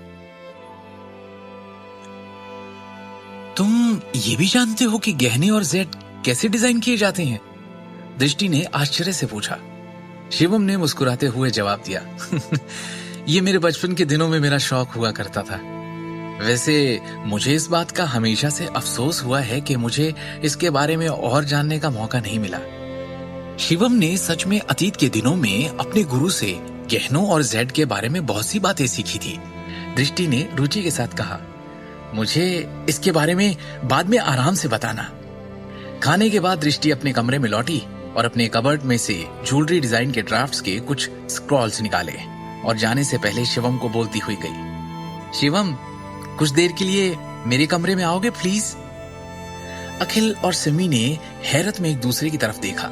तुम ये भी जानते हो कि गहने और जेड कैसे डिजाइन किए जाते हैं? दृष्टि ने आश्चर्य से पूछा। शिवम ने मुस्कुराते हुए जवाब दिया, ये मेरे बचपन के दिनों में मेरा शौक हुआ करता था। वैसे मुझे इस बात का हमेशा से अफसोस हुआ है कि मुझे इसके बारे में और जानने का मौका नहीं मिला। शिवम ने सच में अतीत के दिनों में अपने गुरु से गहनों और जेड के बारे में बहुत सी बातें सीखी थी। दृष्टि ने रुचि के साथ कहा, मुझे इसके बारे में बाद में आराम से बताना। खाने के बाद दृष्टि अपने कमरे में लौटी और अपने कबर्ड में से ज्वेलरी डिजाइन के ड्राफ्ट्स के कुछ स्क्रॉल्स निकाले और जाने से पहले शिवम को बोलती हुई गई, शिवम, कुछ देर के लिए मेरे कमरे में आओगे प्लीज? अखिल और सिमी ने हैरत में एक दूसरे की तरफ देखा।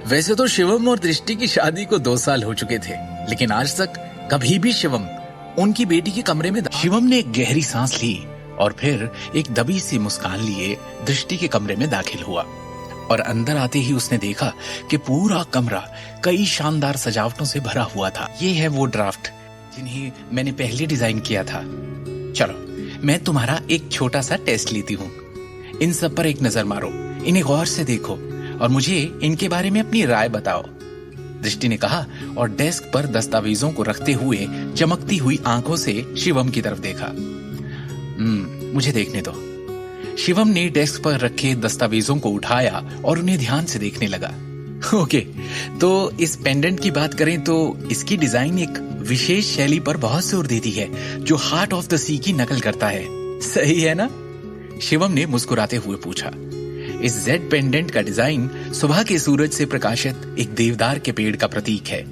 वैसे तो शिवम और दृष्टि की शादी को 2 साल हो चुके थे, लेकिन आज तक कभी भी शिवम उनकी बेटी के कमरे में। शिवम ने एक गहरी सांस ली और फिर एक दबी सी मुस्कान लिए दृष्टि के कमरे में दाखिल हुआ और अंदर आते ही उसने देखा कि पूरा कमरा कई शानदार सजावटों से भरा हुआ था। ये है वो ड्राफ्ट जिन्हें मैंने पहले डिजाइन किया था। चलो, मैं तुम्हारा एक छोटा सा टेस्ट लेती हूँ। इन सब पर एक नजर मारो, इन्हें गौर से देखो और मुझे इनके बारे में अपनी राय बताओ, दृष्टि ने कहा और डेस्क पर दस्तावेजों को रखते हुए चमकती हुई आंखों से शिवम की तरफ देखा। मुझे देखने दो। शिवम ने डेस्क पर रखे दस्तावेजों को उठाया और उन्हें ध्यान से देखने लगा। ओके, तो इस पेंडेंट की बात करें तो इसकी डिजाइन एक विशेष शैली पर बहुत जोर देती है जो हार्ट ऑफ द सी की नकल करता है, सही है ना? शिवम ने मुस्कुराते हुए पूछा। इस जेड पेंडेंट का डिजाइन सुबह के सूरज से प्रकाशित एक देवदार के पेड़ का प्रतीक है।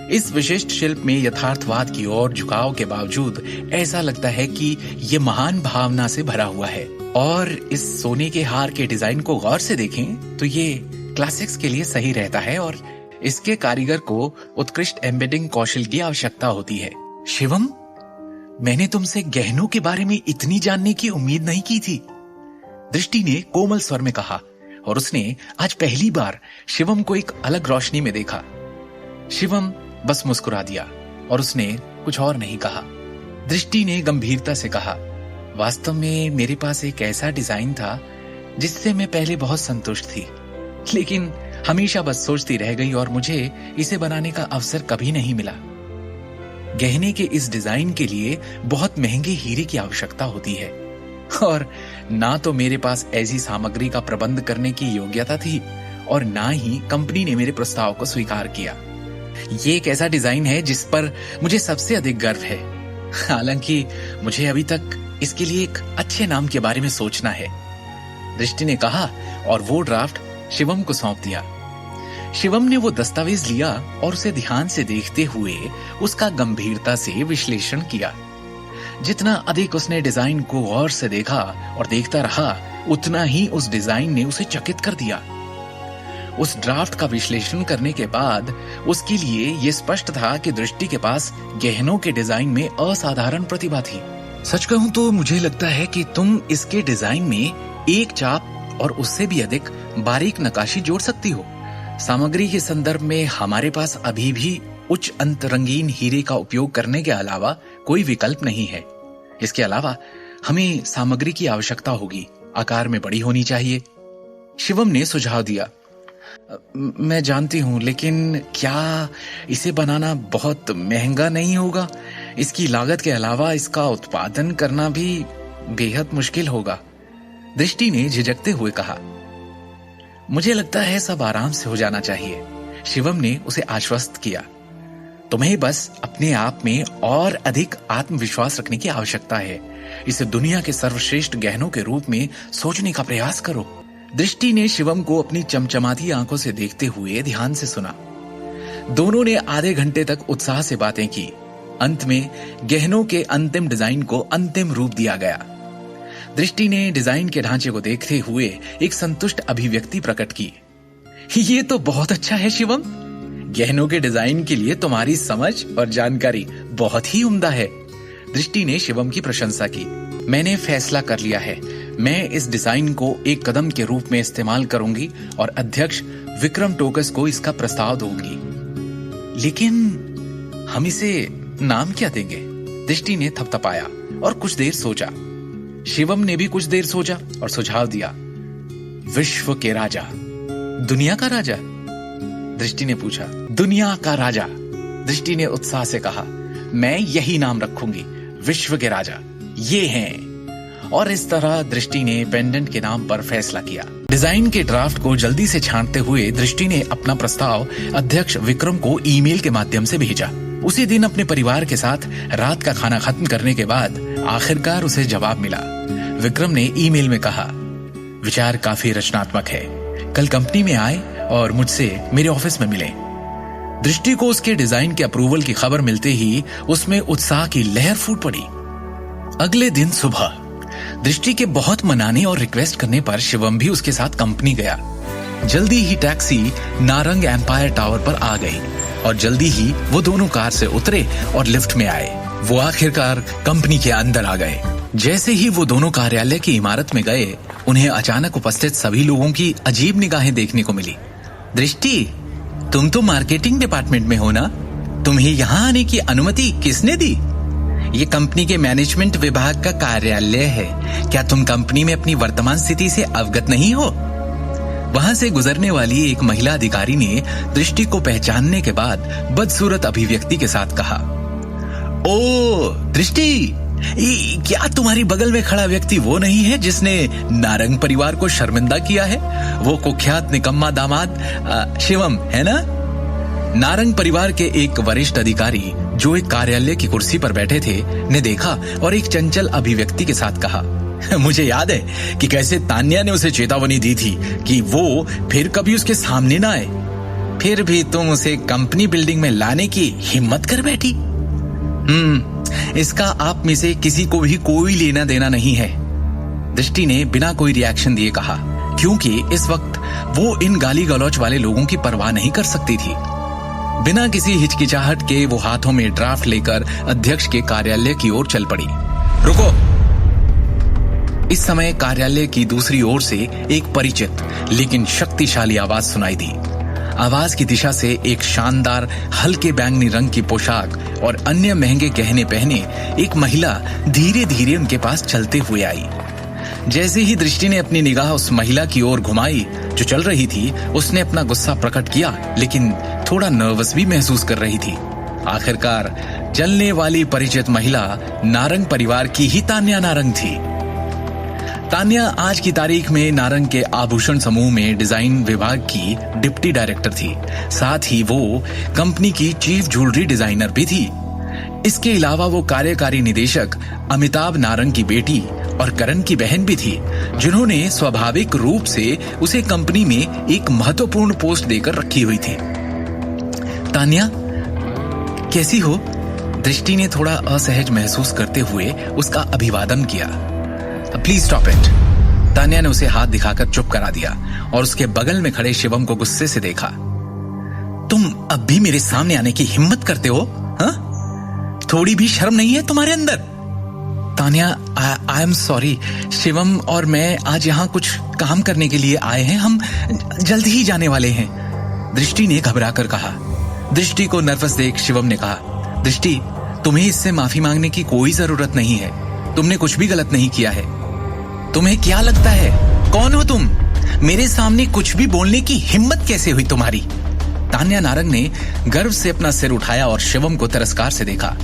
इस विशिष्ट शिल्प में यथार्थवाद की ओर झुकाव के बावजूद ऐसा लगता है कि ये महान भावना से भरा हुआ है। और इस सोने के हार के डिजाइन को गौर से देखें तो ये क्लासिक्स के लिए सही रहता है और इसके कारीगर को उत्कृष्ट एम्बेडिंग कौशल की आवश्यकता होती है। शिवम, मैंने तुमसे गहनों के बारे में इतनी जानने की उम्मीद नहीं की थी, दृष्टि ने कोमल स्वर में कहा और उसने आज पहली बार शिवम को एक अलग रोशनी में देखा। शिवम बस मुस्कुरा दिया और उसने कुछ और नहीं कहा। दृष्टि ने गंभीरता से कहा, वास्तव में मेरे पास एक ऐसा डिजाइन था जिससे मैं पहले बहुत संतुष्ट थी, लेकिन हमेशा बस सोचती रह गई और मुझे इसे बनाने का अवसर कभी नहीं मिला। गहने के इस डिजाइन के लिए बहुत महंगे हीरे की आवश्यकता होती है और ना तो मेरे पास ऐसी सामग्री का प्रबंध करने की योग्यता थी और ना ही कंपनी ने मेरे प्रस्ताव को स्वीकार किया। ये एक ऐसा डिजाइन है जिस पर मुझे सबसे अधिक गर्व है, हालांकि मुझे अभी तक इसके लिए एक अच्छे नाम के बारे में सोचना है, दृष्टि ने कहा और वो ड्राफ्ट शिवम को सौंप दिया। शिवम ने वो दस्तावेज लिया और उसे ध्यान से देखते हुए उसका गंभीरता से विश्लेषण किया। जितना अधिक उसने डिजाइन को गौर से देखा और देखता रहा, उतना ही उस डिजाइन ने उसे चकित कर दिया। उस ड्राफ्ट का विश्लेषण करने के बाद उसके लिए यह स्पष्ट था कि दृष्टि के पास गहनों के डिजाइन में असाधारण प्रतिभा थी। सच कहूं तो मुझे लगता है कि तुम इसके डिजाइन में एक चाप और उससे भी अधिक बारीक नक्काशी जोड़ सकती हो। सामग्री के संदर्भ में हमारे पास अभी भी उच्च अंत रंगीन हीरे का उपयोग करने के अलावा कोई विकल्प नहीं है। इसके अलावा हमें सामग्री की आवश्यकता होगी, आकार में बड़ी होनी चाहिए, शिवम ने सुझाव दिया। मैं जानती हूं, लेकिन क्या इसे बनाना बहुत महंगा नहीं होगा? इसकी लागत के अलावा इसका उत्पादन करना भी बेहद मुश्किल होगा, दृष्टि ने झिझकते हुए कहा। मुझे लगता है सब आराम से हो जाना चाहिए, शिवम ने उसे आश्वस्त किया। तुम्हें बस अपने आप में और अधिक आत्मविश्वास रखने की आवश्यकता है। इसे दुनिया के सर्वश्रेष्ठ गहनों के रूप में सोचने का प्रयास करो। दृष्टि ने शिवम को अपनी चमचमाती आंखों से देखते हुए ध्यान से सुना। दोनों ने आधे घंटे तक उत्साह से बातें की। अंत में गहनों के अंतिम डिजाइन को अंतिम रूप दिया गया। दृष्टि ने डिजाइन के ढांचे को देखते हुए एक संतुष्ट अभिव्यक्ति प्रकट की। ये तो बहुत अच्छा है शिवम, गहनों के डिजाइन के लिए तुम्हारी समझ और जानकारी बहुत ही उम्दा है। दृष्टि ने शिवम की प्रशंसा की। मैंने फैसला कर लिया है, मैं इस डिजाइन को एक कदम के रूप में इस्तेमाल करूंगी और अध्यक्ष विक्रम टोकस को इसका प्रस्ताव दूंगी। लेकिन हम इसे नाम क्या देंगे? दृष्टि ने थपथपाया और कुछ देर सोचा। शिवम ने भी कुछ देर सोचा और सुझाव दिया, विश्व के राजा। दुनिया का राजा? दृष्टि ने पूछा। दुनिया का राजा, दृष्टि ने उत्साह से कहा। मैं यही नाम रखूंगी, विश्व के राजा। ये हैं। और इस तरह दृष्टि ने पेंडेंट के नाम पर फैसला किया। डिजाइन के ड्राफ्ट को जल्दी से छांटते हुए दृष्टि ने अपना प्रस्ताव अध्यक्ष विक्रम को ईमेल के माध्यम से भेजा। उसी दिन अपने परिवार के साथ रात का खाना खत्म करने के बाद आखिरकार उसे जवाब मिला। विक्रम ने ईमेल में कहा, विचार काफी रचनात्मक है, कल कंपनी में आए और मुझसे मेरे ऑफिस में मिले। दृष्टि को उसके डिजाइन के अप्रूवल की खबर मिलते ही उसमें उत्साह की लहर फूट पड़ी। अगले दिन सुबह दृष्टि के बहुत मनाने और रिक्वेस्ट करने पर शिवम भी उसके साथ कंपनी गया। जल्दी ही टैक्सी नारंग एम्पायर टावर पर आ गई और जल्दी ही वो दोनों कार से उतरे और लिफ्ट में आए। वो आखिरकार कंपनी के अंदर आ गए। जैसे ही वो दोनों कार्यालय की इमारत में गए, उन्हें अचानक उपस्थित सभी लोगों की अजीब निगाहें देखने को मिली। दृष्टि, तुम तो मार्केटिंग डिपार्टमेंट में हो ना? तुम्हें यहाँ आने की अनुमति किसने दी? ये कंपनी के मैनेजमेंट विभाग का कार्यालय है। क्या तुम कंपनी में अपनी वर्तमान स्थिति से अवगत नहीं हो? वहां से गुजरने वाली एक महिला अधिकारी ने दृष्टि को पहचानने के बाद बदसूरत अभिव्यक्ति के साथ कहा, ओ दृष्टि, क्या तुम्हारी बगल में खड़ा व्यक्ति वो नहीं है जिसने नारंग परिवार को शर्मिंदा किया है? वो कुख्यात निकम्मा दामाद शिवम है ना? नारंग परिवार के एक वरिष्ठ अधिकारी जो एक कार्यालय की कुर्सी पर बैठे थे ने देखा और एक चंचल अभिव्यक्ति के साथ कहा, मुझे याद है कि कैसे तान्या ने उसे चेतावनी दी थी कि वो फिर कभी उसके सामने ना आए, फिर भी तुम उसे कंपनी बिल्डिंग में लाने की हिम्मत कर बैठी। इसका आप में से किसी को भी कोई लेना देना नहीं है, दृष्टि ने बिना कोई रिएक्शन दिए कहा, क्योंकि इस वक्त वो इन गाली गलौच वाले लोगों की परवाह नहीं कर सकती थी। बिना किसी हिचकिचाहट के वो हाथों में ड्राफ्ट लेकर अध्यक्ष के कार्यालय की ओर चल पड़ी। रुको! इस समय कार्यालय की दूसरी ओर से एक परिचित लेकिन शक्तिशाली आवाज सुनाई दी। आवाज की दिशा से एक शानदार हल्के बैंगनी रंग की पोशाक और अन्य महंगे गहने पहने एक महिला धीरे धीरे उनके पास चलते हुए आई। जैसे ही दृष्टि ने अपनी निगाह उस महिला की ओर घुमाई जो चल रही थी, उसने अपना गुस्सा प्रकट किया, लेकिन थोड़ा नर्वस भी महसूस कर रही थी। आखिरकार चलने वाली परिचित महिला नारंग परिवार की ही तान्या नारंग थी। तान्या आज की तारीख में नारंग के आभूषण समूह में डिजाइन विभाग की डिप्टी डायरेक्टर थी। साथ ही वो कंपनी की चीफ ज्वेलरी डिजाइनर भी थी। इसके अलावा वो कार्यकारी निदेशक अमिताभ नारंग की बेटी और करण की बहन भी थी, जिन्होंने स्वाभाविक रूप से उसे कंपनी में एक महत्वपूर्ण पोस्ट देकर रखी हुई थी। तान्या, कैसी हो? दृष्टि ने थोड़ा असहज महसूस करते हुए उसका अभिवादन किया। Please stop it. तान्या ने उसे हाथ दिखाकर चुप करा दिया और उसके बगल में खड़े शिवम को गुस्से से देखा। तुम अब भी मेरे सामने आने की हिम्मत करते हो? हाँ? थोड़ी भी शर्म नहीं है तुम्हारे अंदर? Tanya, I am sorry. Shivam और मैं आज यहाँ कुछ काम करने के लिए आए हैं, हम जल्द ही जाने वाले हैं, दृष्टि ने घबराकर कहा। दृष्टि को नर्वस देख शिवम ने कहा, दृष्टि, तुम्हें इससे माफी मांगने की कोई जरूरत नहीं है। तुमने कुछ भी गलत नहीं किया है। तुम्हें क्या लगता है, कौन हो तुम? मेरे सामने कुछ भी बोलने की हिम्मत कैसे हुई तुम्हारी? तान्या नारंग ने गर्व से अपना सिर उठाया और शिवम को तिरस्कार से देखा।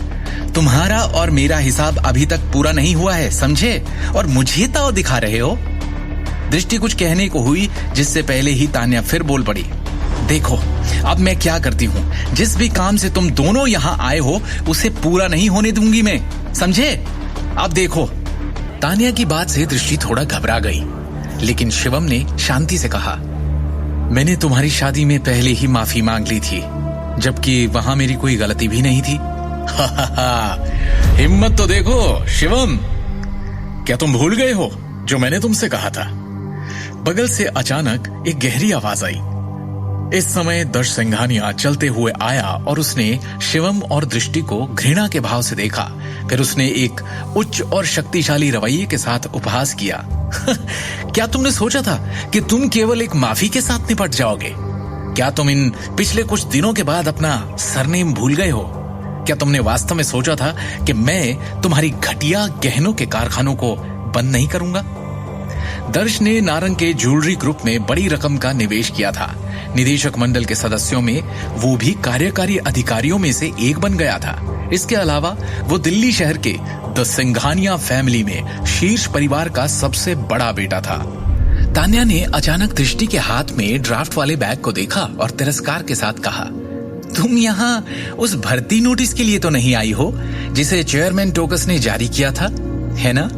तुम्हारा और मेरा हिसाब अभी तक पूरा नहीं हुआ है, समझे? और मुझे ताव दिखा रहे हो? दृष्टि कुछ कहने को हुई, जिससे पहले ही तान्या फिर बोल पड़ी। देखो, अब मैं क्या करती हूँ, जिस भी काम से तुम दोनों यहाँ आए हो उसे पूरा नहीं होने दूंगी मैं, समझे? अब देखो। तान्या की बात से दृष्टि थोड़ा घबरा गई, लेकिन शिवम ने शांति से कहा, मैंने तुम्हारी शादी में पहले ही माफी मांग ली थी। जबकि वहां मेरी कोई गलती भी नहीं थी। हिम्मत तो देखो शिवम, क्या तुम भूल गए हो जो मैंने तुमसे कहा था? बगल से अचानक एक गहरी आवाज आई। इस समय दर्श सिंघानिया चलते हुए आया और उसने शिवम और दृष्टि को घृणा के भाव से देखा। फिर उसने एक उच्च और शक्तिशाली रवैये के साथ उपहास किया। क्या तुमने सोचा था कि तुम केवल एक माफी के साथ निपट जाओगे? क्या तुम इन पिछले कुछ दिनों के बाद अपना सरनेम भूल गए हो? क्या तुमने वास्तव में सोचा था कि मैं तुम्हारी घटिया गहनों के कारखानों को बंद नहीं करूंगा? दर्श ने नारंग के ज्वेलरी ग्रुप में बड़ी रकम का निवेश किया था। निदेशक मंडल के सदस्यों में वो भी कार्यकारी अधिकारियों में से एक बन गया था। इसके अलावा वो दिल्ली शहर के द सिंघानिया फैमिली में शीर्ष परिवार का सबसे बड़ा बेटा था। तान्या ने अचानक दृष्टि के हाथ में ड्राफ्ट वाले बैग को देखा और तिरस्कार के साथ कहा, तुम यहाँ उस भर्ती नोटिस के लिए तो नहीं आई हो जिसे चेयरमैन टोकस ने जारी किया था, है ना?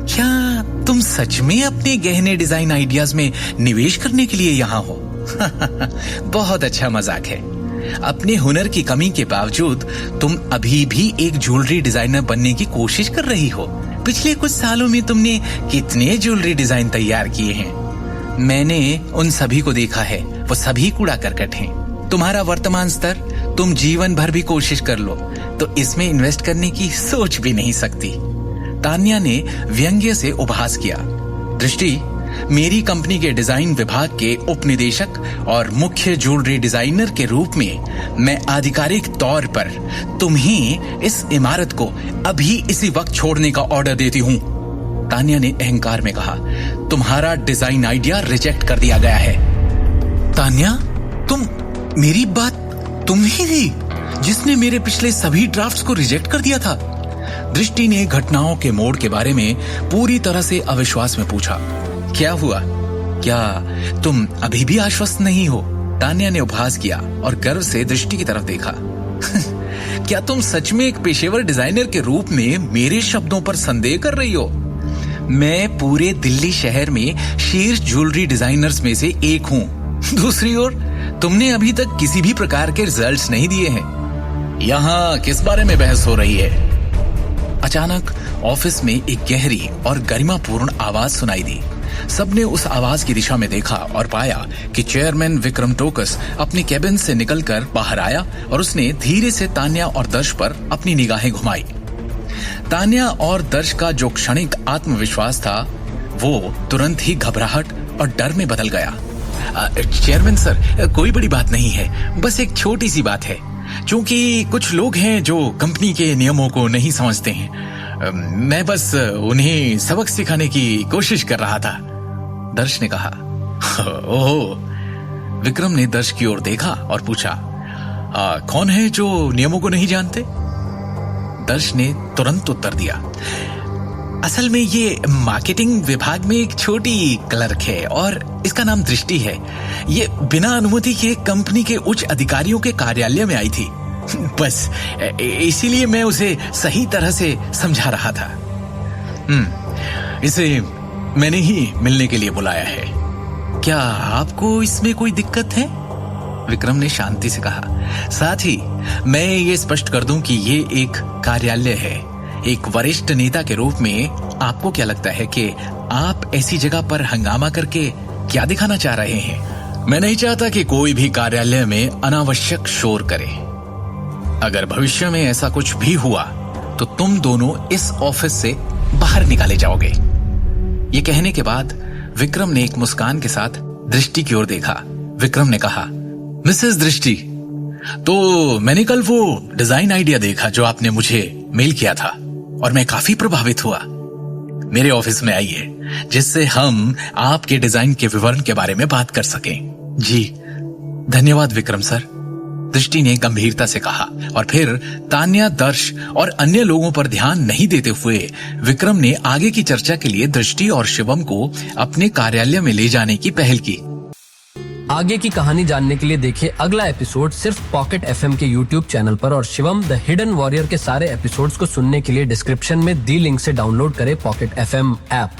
क्या तुम सच में अपने गहने डिजाइन आइडियाज में निवेश करने के लिए यहाँ हो? बहुत अच्छा मजाक है। अपने हुनर की कमी के बावजूद तुम अभी भी एक ज्वेलरी डिजाइनर बनने की कोशिश कर रही हो। पिछले कुछ सालों में तुमने कितने ज्वेलरी डिजाइन तैयार किए हैं? मैंने उन सभी को देखा है, वो सभी कूड़ा करकट हैं। तुम्हारा वर्तमान स्तर तुम जीवन भर भी कोशिश कर लो तो इसमें इन्वेस्ट करने की सोच भी नहीं सकती। तान्या ने व्यंग्य से उपहास किया। दृष्टि, मेरी कंपनी के डिजाइन विभाग के उप निदेशक और मुख्य ज्वेलरी डिजाइनर के रूप में मैं आधिकारिक तौर पर तुम्हें इस इमारत को अभी इसी वक्त छोड़ने का ऑर्डर देती हूं। तान्या ने अहंकार में कहा, तुम्हारा डिजाइन आइडिया रिजेक्ट कर दिया गया है। तान्या, तुम, मेरी बात तुम ही थी जिसने मेरे पिछले सभी ड्राफ्ट्स को रिजेक्ट कर दिया था? दृष्टि ने घटनाओं के मोड़ के बारे में पूरी तरह से अविश्वास में पूछा। क्या हुआ? क्या तुम अभी भी आश्वस्त नहीं हो? तान्या ने उपहास किया और गर्व से दृष्टि की तरफ देखा। क्या तुम सच में एक पेशेवर डिजाइनर के रूप में मेरे शब्दों पर संदेह कर रही हो? मैं पूरे दिल्ली शहर में शीर्ष ज्वेलरी डिजाइनर्स में से एक हूं। दूसरी ओर तुमने अभी तक किसी भी प्रकार के रिजल्ट्स नहीं दिए हैं। यहाँ किस बारे में बहस हो रही है? अचानक ऑफिस में एक गहरी और गरिमापूर्ण आवाज सुनाई दी। सबने उस आवाज की दिशा में देखा और पाया कि चेयरमैन विक्रम टोकस अपने कैबिन से निकलकर बाहर आया और उसने धीरे से तान्या और दर्श पर अपनी निगाहें घुमाई। तान्या और दर्श का जो क्षणिक आत्मविश्वास था वो तुरंत ही घबराहट और डर में बदल गया। चेयरमैन सर, कोई बड़ी बात नहीं है, बस एक छोटी सी बात है। क्योंकि कुछ लोग हैं जो कंपनी के नियमों को नहीं समझते हैं, मैं बस उन्हें सबक सिखाने की कोशिश कर रहा था, दर्श ने कहा। ओह, विक्रम ने दर्श की ओर देखा और पूछा, कौन है जो नियमों को नहीं जानते? दर्श ने तुरंत उत्तर दिया, असल में ये मार्केटिंग विभाग में एक छोटी क्लर्क है और इसका नाम दृष्टि है। ये बिना अनुमति के कंपनी के उच्च अधिकारियों के कार्यालय में आई थी। बस इसीलिए मैं उसे सही तरह से समझा रहा था। इसे मैंने ही मिलने के लिए बुलाया है। क्या आपको इसमें कोई दिक्कत है? विक्रम ने शांति से कहा। साथ ही मैं ये स्पष्ट कर दूं कि ये एक कार्यालय है। एक वरिष्ठ नेता के रूप में आपको क्या लगता है कि आप ऐसी जगह पर हंगामा करके क्या दिखाना चाह रहे हैं? मैं नहीं चाहता कि कोई भी कार्यालय में अनावश्यक शोर करे। अगर भविष्य में ऐसा कुछ भी हुआ तो तुम दोनों इस ऑफिस से बाहर निकाले जाओगे। ये कहने के बाद विक्रम ने एक मुस्कान के साथ दृष्टि की ओर देखा। विक्रम ने कहा, मिसेस दृष्टि, तो मैंने कल वो डिजाइन आइडिया देखा जो आपने मुझे मेल किया था और मैं काफी प्रभावित हुआ। मेरे ऑफिस में आइए जिससे हम आपके डिजाइन के विवरण के बारे में बात कर सकें। जी धन्यवाद विक्रम सर, दृष्टि ने गंभीरता से कहा और फिर तान्या, दर्श और अन्य लोगों पर ध्यान नहीं देते हुए विक्रम ने आगे की चर्चा के लिए दृष्टि और शिवम को अपने कार्यालय में ले जाने की पहल की। आगे की कहानी जानने के लिए देखिए अगला एपिसोड सिर्फ पॉकेट एफएम के यूट्यूब चैनल पर और शिवम द हिडन वॉरियर के सारे एपिसोड्स को सुनने के लिए डिस्क्रिप्शन में दी लिंक से डाउनलोड करें पॉकेट एफएम ऐप।